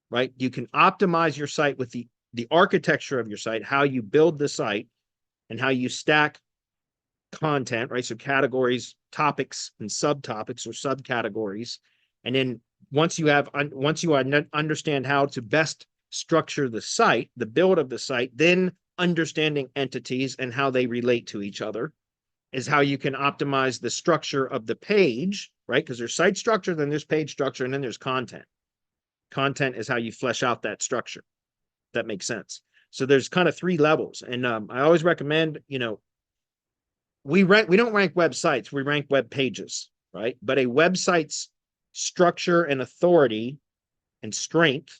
right? You can optimize your site with the architecture of your site, how you build the site and how you stack content, right? So categories, topics, and subtopics or subcategories. And then once you understand how to best structure the site, the build of the site, then understanding entities and how they relate to each other is how you can optimize the structure of the page, right? Because there's site structure, then there's page structure, and then there's content. Content is how you flesh out that structure. That makes sense. So there's kind of 3 levels. And I always recommend, we don't rank websites, we rank web pages, right? But a website's structure and authority and strength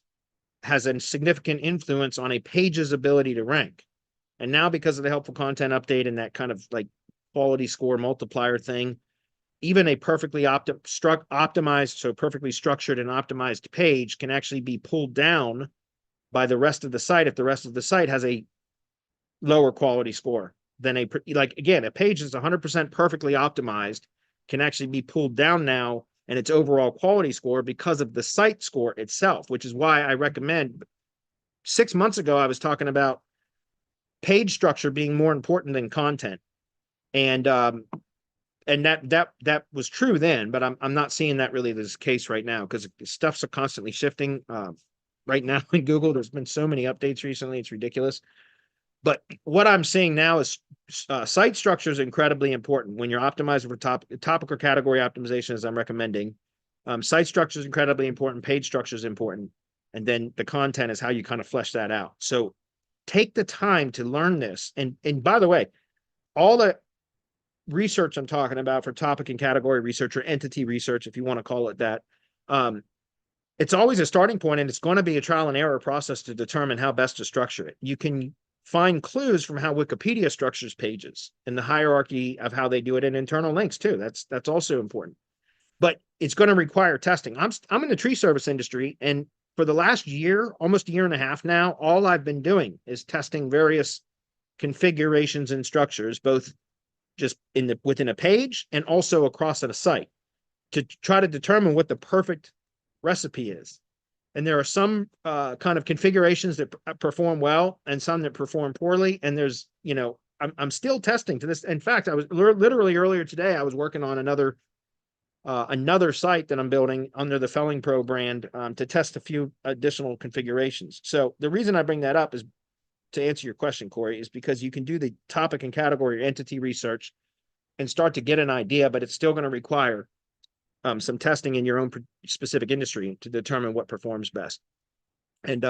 has a significant influence on a page's ability to rank. And now because of the helpful content update and that kind of like quality score multiplier thing, even a perfectly optimized, so perfectly structured and optimized page can actually be pulled down by the rest of the site if the rest of the site has a lower quality score than a page is 100% perfectly optimized, can actually be pulled down now and its overall quality score because of the site score itself, which is why I recommend. 6 months ago, I was talking about page structure being more important than content. And that was true then, but I'm not seeing that really this case right now because stuff's constantly shifting. Right now in Google, there's been so many updates recently, it's ridiculous. But what I'm seeing now is site structure is incredibly important when you're optimizing for topic or category optimization, as I'm recommending. Site structure is incredibly important. Page structure is important. And then the content is how you kind of flesh that out. So take the time to learn this. And by the way, all the research I'm talking about for topic and category research or entity research, if you want to call it that, it's always a starting point, and it's going to be a trial and error process to determine how best to structure it. You can find clues from how Wikipedia structures pages and the hierarchy of how they do it in internal links too. That's also important. But it's going to require testing. I'm in the tree service industry, and for the last year, almost a year and a half now, all I've been doing is testing various configurations and structures, both just within a page and also across a site, to try to determine what the perfect recipe is. And there are some kind of configurations that perform well and some that perform poorly. And there's, I'm still testing to this. In fact, I was literally earlier today, I was working on another site that I'm building under the Felling Pro brand to test a few additional configurations. So the reason I bring that up is to answer your question, Corey, is because you can do the topic and category or entity research and start to get an idea, but it's still going to require some testing in your own specific industry to determine what performs best. And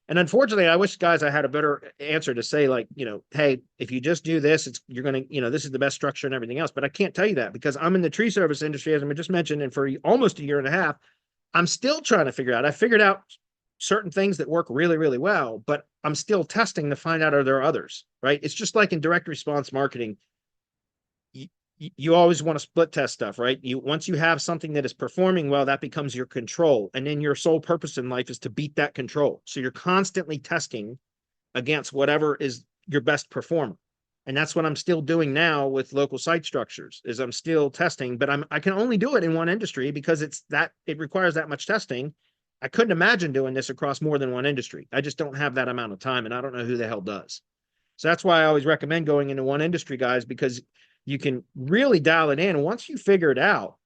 unfortunately, I wish, guys, I had a better answer to say, like, hey, if you just do this, you're going to, this is the best structure and everything else. But I can't tell you that because I'm in the tree service industry, as I just mentioned, and for almost a year and a half, I'm still trying to figure out. I figured out certain things that work really, really well, but I'm still testing to find out, are there others, right? It's just like in direct response marketing. You always want to split test stuff, right? Once you have something that is performing well, that becomes your control. And then your sole purpose in life is to beat that control. So you're constantly testing against whatever is your best performer. And that's what I'm still doing now with local site structures, is I'm still testing, but I can only do it in one industry because it requires that much testing. I couldn't imagine doing this across more than one industry. I just don't have that amount of time, and I don't know who the hell does. So that's why I always recommend going into one industry, guys, because you can really dial it in. And once you figure it out,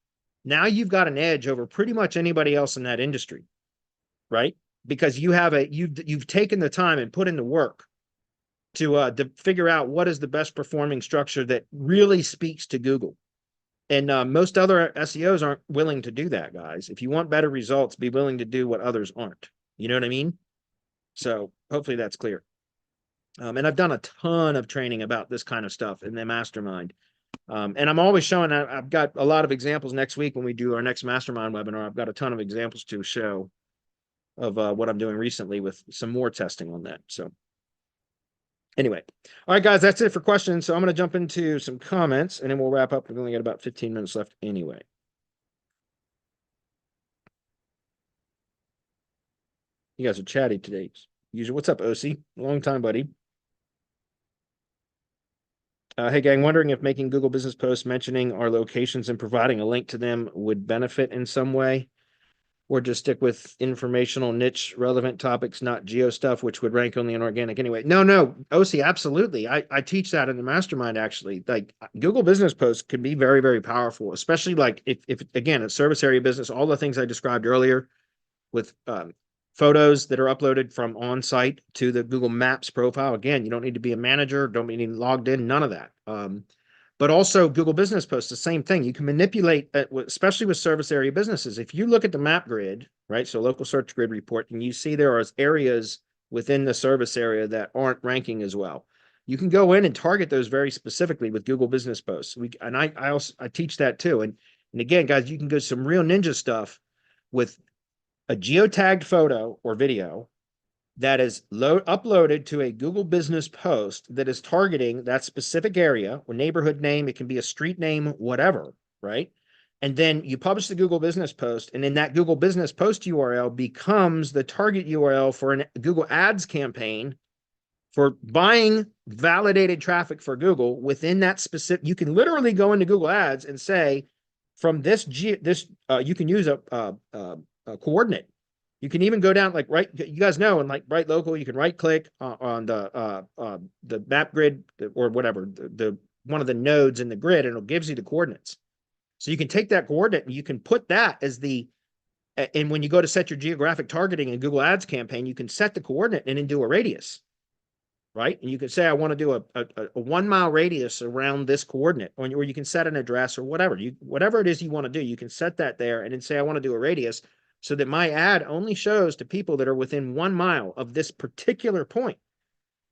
now you've got an edge over pretty much anybody else in that industry, right? Because you've taken the time and put in the work to figure out what is the best performing structure that really speaks to Google. And most other SEOs aren't willing to do that, guys. If you want better results, be willing to do what others aren't. You know what I mean? So hopefully that's clear. And I've done a ton of training about this kind of stuff in the mastermind. And I'm always showing, I've got a lot of examples next week when we do our next mastermind webinar. I've got a ton of examples to show of what I'm doing recently with some more testing on that. So anyway, all right, guys, that's it for questions. So I'm going to jump into some comments and then we'll wrap up. We've only got about 15 minutes left anyway. You guys are chatty today. user. What's up, OC? Long time, buddy. Hey, gang, wondering if making Google business posts mentioning our locations and providing a link to them would benefit in some way, or just stick with informational niche relevant topics, not geo stuff, which would rank only in organic anyway. No, OC, absolutely. I teach that in the mastermind, actually. Like Google business posts can be very, very powerful, especially like if again, a service area business, all the things I described earlier with photos that are uploaded from on site to the Google Maps profile. Again, you don't need to be a manager, don't need to be logged in, none of that. But also Google Business Posts, the same thing. You can manipulate, especially with service area businesses. If you look at the map grid, right, so local search grid report, and you see there are areas within the service area that aren't ranking as well, you can go in and target those very specifically with Google Business Posts. I teach that too. And again, guys, you can go some real ninja stuff with a geotagged photo or video that is uploaded to a Google business post that is targeting that specific area or neighborhood name. It can be a street name, whatever, right? And then you publish the Google business post, and then that Google business post URL becomes the target URL for a Google Ads campaign for buying validated traffic for Google within that specific. You can literally go into Google Ads and say, from this, you can use a coordinate. You can even go down like you guys know, and like right local, you can right click on the map grid or whatever, the one of the nodes in the grid, and it gives you the coordinates. So you can take that coordinate and you can put that as and when you go to set your geographic targeting in Google Ads campaign, you can set the coordinate and then do a radius, right? And you can say, I want to do a 1 mile radius around this coordinate, or you can set an address or whatever. Whatever it is you want to do, you can set that there and then say, I want to do a radius so that my ad only shows to people that are within 1 mile of this particular point.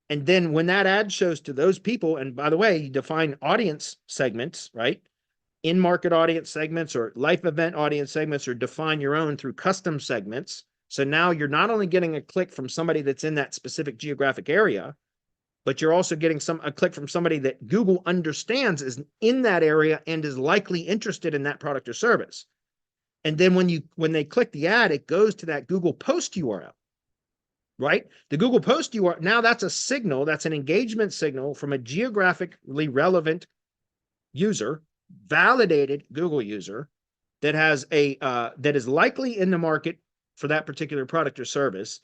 And then when that ad shows to those people, and by the way, you define audience segments, right? In-market audience segments or life event audience segments, or define your own through custom segments. So now you're not only getting a click from somebody that's in that specific geographic area, but you're also getting a click from somebody that Google understands is in that area and is likely interested in that product or service. And then when they click the ad, it goes to that Google post URL, right? The Google post URL, now that's a signal, that's an engagement signal from a geographically relevant user, validated Google user that has that is likely in the market for that particular product or service.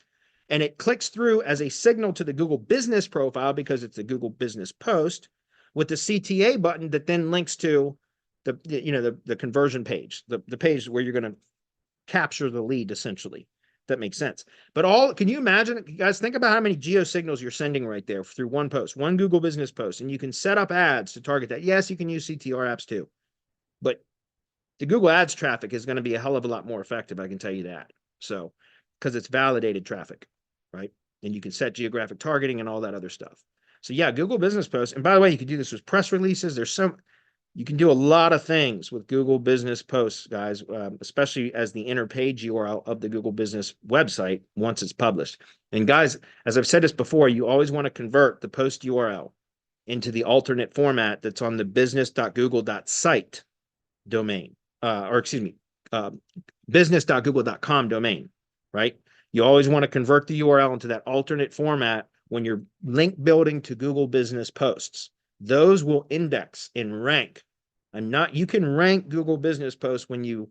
And it clicks through as a signal to the Google business profile because it's a Google business post with the CTA button that then links to the conversion page, the page where you're going to capture the lead, essentially. That makes sense. But can you imagine, guys, think about how many geo signals you're sending right there through one post, one Google business post, and you can set up ads to target that. Yes, you can use CTR apps too, but the Google ads traffic is going to be a hell of a lot more effective. I can tell you that. So, because it's validated traffic, right? And you can set geographic targeting and all that other stuff. So yeah, Google business posts. And by the way, you can do this with press releases. You can do a lot of things with Google business posts, guys, especially as the inner page URL of the Google business website once it's published. And guys, as I've said this before, you always want to convert the post URL into the alternate format that's on the business.google.site domain, business.google.com domain, right? You always want to convert the URL into that alternate format when you're link building to Google business posts. Those will index and rank. You can rank Google business posts when you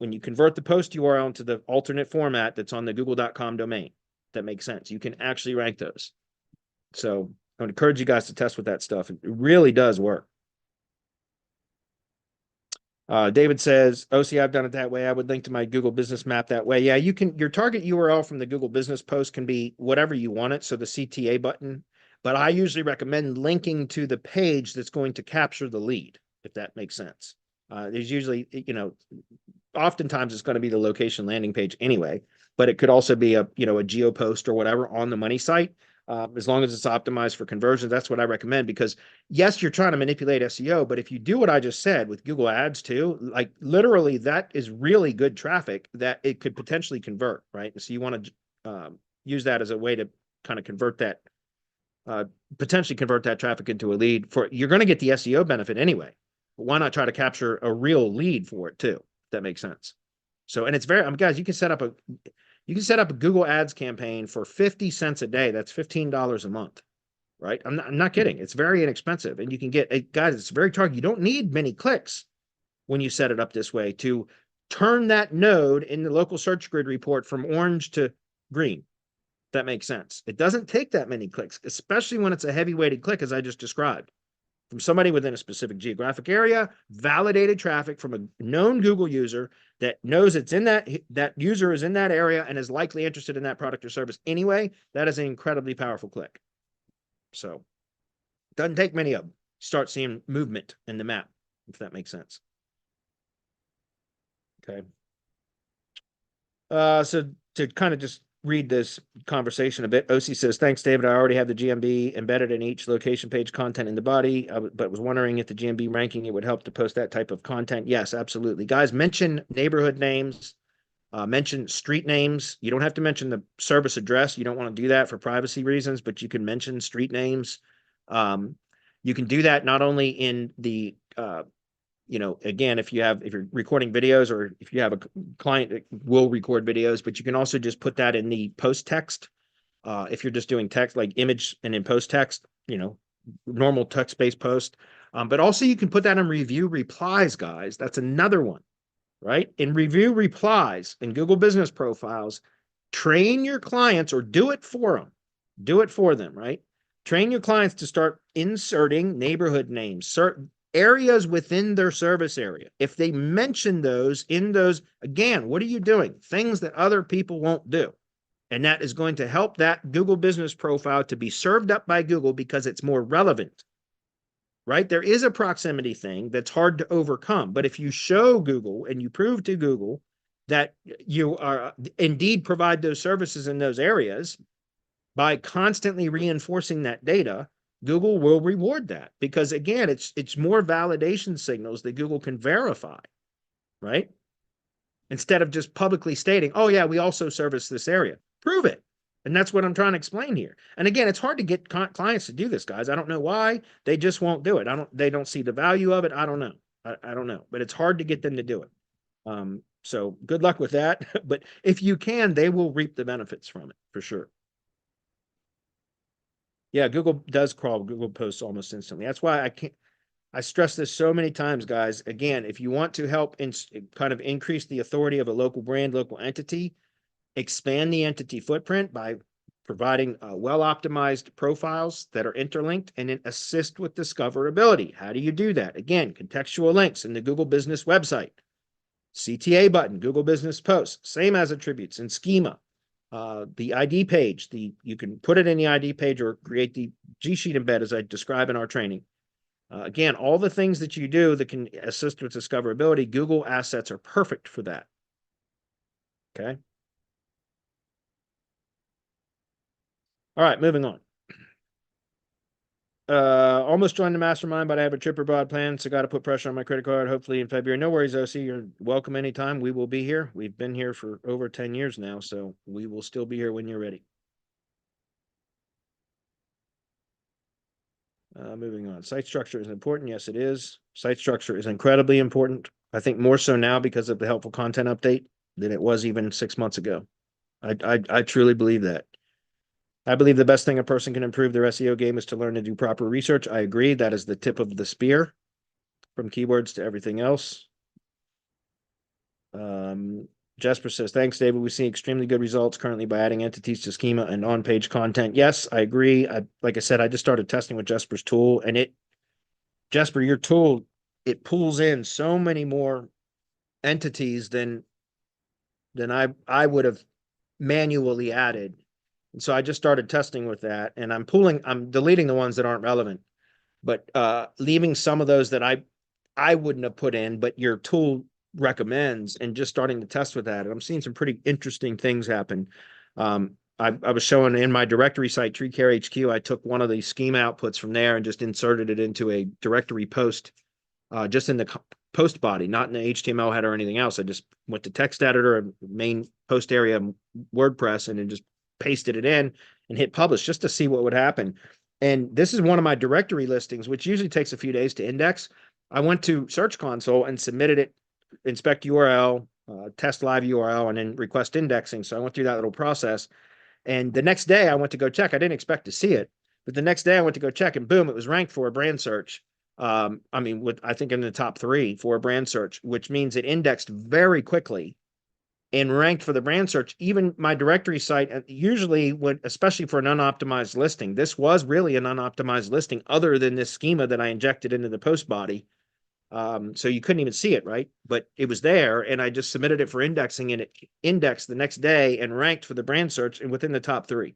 convert the post URL into the alternate format that's on the google.com domain. That makes sense. You can actually rank those. So I would encourage you guys to test with that stuff. It really does work. David says, OC, I've done it that way. I would link to my Google business map that way. Yeah, your target URL from the Google business post can be whatever you want it. So the CTA button, but I usually recommend linking to the page that's going to capture the lead, if that makes sense. There's usually, oftentimes it's going to be the location landing page anyway, but it could also be a geo post or whatever on the money site. As long as it's optimized for conversions, that's what I recommend, because yes, you're trying to manipulate SEO, but if you do what I just said with Google ads too, like literally that is really good traffic that it could potentially convert, right? So you want to use that as a way to kind of convert that, potentially convert that traffic into a lead. You're going to get the SEO benefit anyway, but why not try to capture a real lead for it too? If that makes sense. So, and it's guys, you can set up You can set up a Google Ads campaign for 50 cents a day. That's $15 a month, right? I'm not kidding. It's very inexpensive. And you can get, guys, it's very targeted. You don't need many clicks when you set it up this way to turn that node in the local search grid report from orange to green. That makes sense. It doesn't take that many clicks, especially when it's a heavy weighted click, as I just described, from somebody within a specific geographic area, validated traffic from a known Google user that knows it's in that user is in that area and is likely interested in that product or service anyway. That is an incredibly powerful click. So doesn't take many of them. Start seeing movement in the map, if that makes sense. Okay. So to kind of just read this conversation a bit, OC says, thanks, David. I already have the GMB embedded in each location page content in the body, but was wondering if the GMB ranking, it would help to post that type of content. Yes, absolutely. Guys, mention neighborhood names, mention street names. You don't have to mention the service address. You don't want to do that for privacy reasons, but you can mention street names. You can do that not only in the again, if you're recording videos or if you have a client that will record videos, but you can also just put that in the post text. If you're just doing text, like image and in post text, normal text-based post. But also you can put that in review replies, guys. That's another one, right? In review replies in Google Business Profiles, train your clients or do it for them. Do it for them, right? Train your clients to start inserting neighborhood names, certain areas within their service area. If they mention those in those, again, what are you doing? Things that other people won't do. And that is going to help that Google Business Profile to be served up by Google because it's more relevant, right? There is a proximity thing that's hard to overcome. But if you show Google and you prove to Google that you are indeed provide those services in those areas by constantly reinforcing that data, Google will reward that because, again, it's more validation signals that Google can verify, right? Instead of just publicly stating, oh, yeah, we also service this area. Prove it. And that's what I'm trying to explain here. And again, it's hard to get clients to do this, guys. I don't know why. They just won't do it. They don't see the value of it. I don't know. I don't know. But it's hard to get them to do it. So good luck with that. But if you can, they will reap the benefits from it for sure. Yeah, Google does crawl Google posts almost instantly. That's why I stress this so many times, guys. Again, if you want to help kind of increase the authority of a local brand, local entity, expand the entity footprint by providing well-optimized profiles that are interlinked and then assist with discoverability. How do you do that? Again, contextual links in the Google Business website, CTA button, Google Business Posts, same as attributes and schema. The ID page, you can put it in the ID page or create the G Sheet embed as I describe in our training. Again, all the things that you do that can assist with discoverability, Google Assets are perfect for that. Okay. All right, moving on. Almost joined the mastermind, but I have a trip abroad plan, so got to put pressure on my credit card. Hopefully in February. No worries, OC. You're welcome anytime. We will be here. We've been here for over 10 years now, so we will still be here when you're ready. Moving on. Site structure is important. Yes, it is. Site structure is incredibly important. I think more so now because of the helpful content update than it was even 6 months ago. I truly believe that. I believe the best thing a person can improve their SEO game is to learn to do proper research. I agree. That is the tip of the spear from keywords to everything else. Jesper says, thanks, David. We see extremely good results currently by adding entities to schema and on-page content. Yes, I agree. Like I said, I just started testing with Jesper's tool, and Jesper, your tool, it pulls in so many more entities than I would have manually added. And so I just started testing with that, and I'm deleting the ones that aren't relevant, but leaving some of those that I wouldn't have put in, but your tool recommends, and just starting to test with that. And I'm seeing some pretty interesting things happen. I was showing in my directory site, Tree Care HQ, I took one of the schema outputs from there and just inserted it into a directory post, just in the post body, not in the HTML header or anything else. I just went to text editor, main post area, WordPress, and then just pasted it in and hit publish just to see what would happen. And this is one of my directory listings, which usually takes a few days to index. I went to Search Console and submitted it, inspect URL, test live URL and then request indexing. So I went through that little process. And the next day I went to go check. I didn't expect to see it, but the next day I went to go check and boom, it was ranked for a brand search. I mean, I think in the top 3 for a brand search, which means it indexed very quickly and ranked for the brand search. Even my directory site, usually would, especially for an unoptimized listing, this was really an unoptimized listing other than this schema that I injected into the post body. So you couldn't even see it, right? But it was there, and I just submitted it for indexing, and it indexed the next day and ranked for the brand search and within the top 3.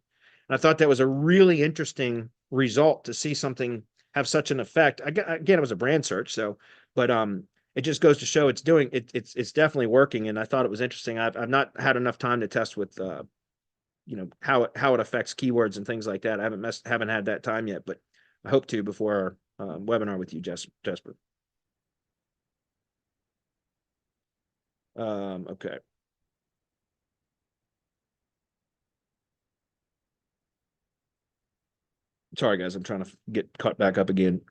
And I thought that was a really interesting result to see something have such an effect. Again, it was a brand search, so, but it just goes to show it's doing it. It's definitely working, and I thought it was interesting. I've not had enough time to test with how it affects keywords and things like that. I haven't had that time yet, but I hope to before our webinar with you, Jesper. Okay. Sorry, guys. I'm trying to get caught back up again.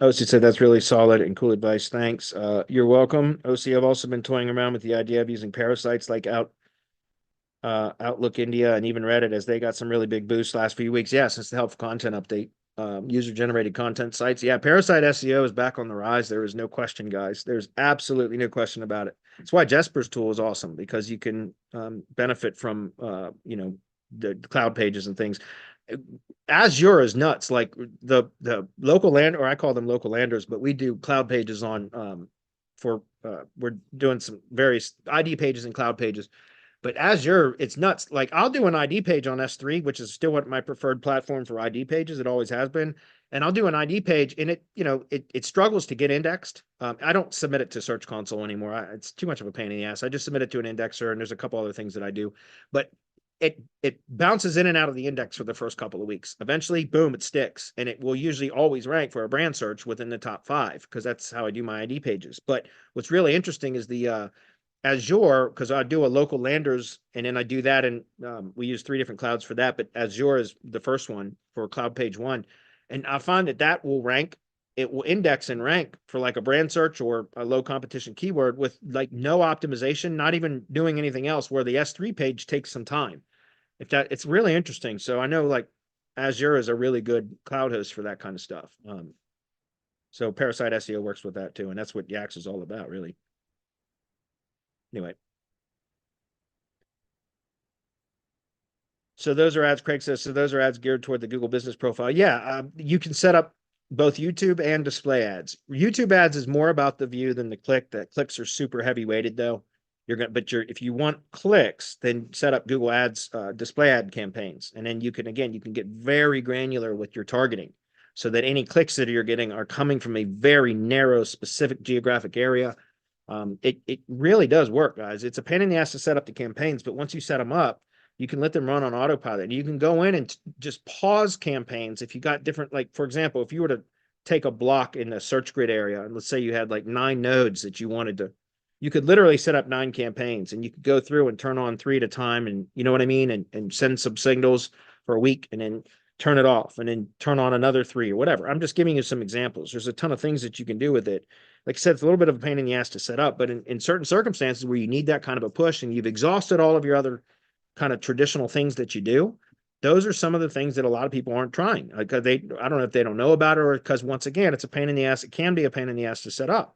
OC said that's really solid and cool advice. Thanks. You're welcome. OC, I've also been toying around with the idea of using parasites like Outlook India and even Reddit, as they got some really big boosts last few weeks. Yeah, since the helpful content update. User-generated content sites. Yeah, parasite SEO is back on the rise. There is no question, guys. There's absolutely no question about it. That's why Jesper's tool is awesome, because you can benefit from the cloud pages and things. Azure is nuts. Like the local land, or I call them local landers, but we do cloud pages on we're doing some various ID pages and cloud pages. But Azure, it's nuts. Like I'll do an ID page on S3, which is still what my preferred platform for ID pages. It always has been. And I'll do an ID page, and it struggles to get indexed. I don't submit it to Search Console anymore. It's too much of a pain in the ass. I just submit it to an indexer, and there's a couple other things that I do. But it bounces in and out of the index for the first couple of weeks. Eventually, boom, it sticks, and it will usually always rank for a brand search within the top 5, because that's how I do my ID pages. But what's really interesting is the Azure, because I do a local landers, and then I do that, and we use 3 different clouds for that, but Azure is the first one for cloud page 1. And I find that will rank, it will index and rank for like a brand search or a low competition keyword with like no optimization, not even doing anything else, where the S3 page takes some time. It's really interesting. So I know like Azure is a really good cloud host for that kind of stuff. So Parasite SEO works with that too. And that's what Yax is all about, really. Anyway. So those are ads, Craig says, so those are ads geared toward the Google business profile. Yeah, you can set up both YouTube and display ads. YouTube ads is more about the view than the click. The clicks are super heavy weighted though. If you want clicks, then set up Google Ads display ad campaigns, and then you can get very granular with your targeting, so that any clicks that you're getting are coming from a very narrow, specific geographic area. It really does work, guys. It's a pain in the ass to set up the campaigns, but once you set them up, you can let them run on autopilot. You can go in and just pause campaigns if you got different, like for example, if you were to take a block in the search grid area, and let's say you had like 9 nodes that you wanted to, you could literally set up 9 campaigns, and you could go through and turn on 3 at a time, and you know what I mean, and send some signals for a week, and then turn it off, and then turn on another 3 or whatever. I'm just giving you some examples. There's a ton of things that you can do with it. Like I said, it's a little bit of a pain in the ass to set up, but in certain circumstances where you need that kind of a push and you've exhausted all of your other kind of traditional things that you do, those are some of the things that a lot of people aren't trying. Like I don't know if they don't know about it, or because once again, it's a pain in the ass. It can be a pain in the ass to set up.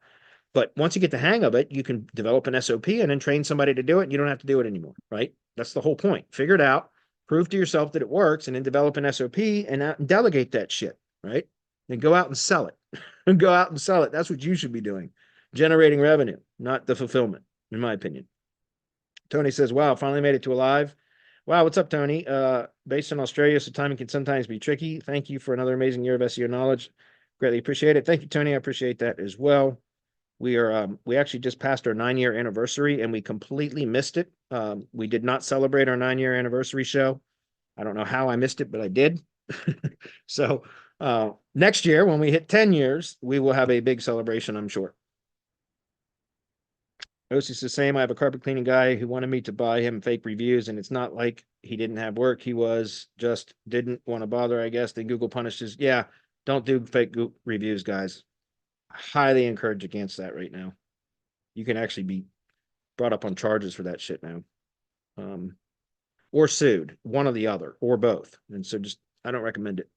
But once you get the hang of it, you can develop an SOP and then train somebody to do it, and you don't have to do it anymore, right? That's the whole point. Figure it out, prove to yourself that it works, and then develop an SOP and delegate that shit, right? Then go out and sell it. Go out and sell it. That's what you should be doing. Generating revenue, not the fulfillment, in my opinion. Tony says, wow, finally made it to a live. Wow, what's up, Tony? Based in Australia, so timing can sometimes be tricky. Thank you for another amazing year of SEO knowledge. Greatly appreciate it. Thank you, Tony. I appreciate that as well. We actually just passed our 9-year anniversary, and we completely missed it. We did not celebrate our 9-year anniversary show. I don't know how I missed it, but I did. So next year, when we hit 10 years, we will have a big celebration, I'm sure. OC's the same. I have a carpet cleaning guy who wanted me to buy him fake reviews, and it's not like he didn't have work. He just didn't want to bother, I guess. Then Google punishes. Yeah, don't do fake reviews, guys. Highly encourage against that right now. You can actually be brought up on charges for that shit now. Or sued, one or the other, or both. And so just, I don't recommend it.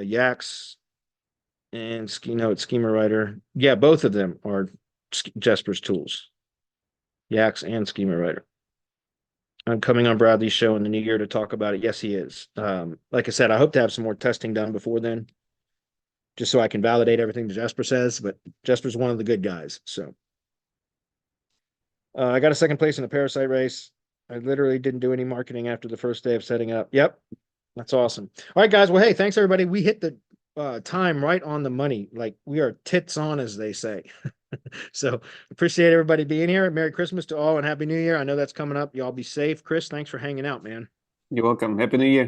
Yaks and Schema Writer. Yeah, both of them are Jesper's tools. Yaks and Schema Writer. I'm coming on Bradley's show in the new year to talk about it. Yes, he is. Like I said, I hope to have some more testing done before then, just so I can validate everything that Jesper says, but Jesper's one of the good guys. So I got a second place in the parasite race. I literally didn't do any marketing after the first day of setting up. Yep. That's awesome. All right, guys. Well, hey, thanks everybody. We hit the time right on the money. Like we are tits on, as they say. So appreciate everybody being here. Merry Christmas to all and Happy New Year. I know that's coming up. Y'all be safe. Chris, thanks for hanging out, man. You're welcome. Happy New Year.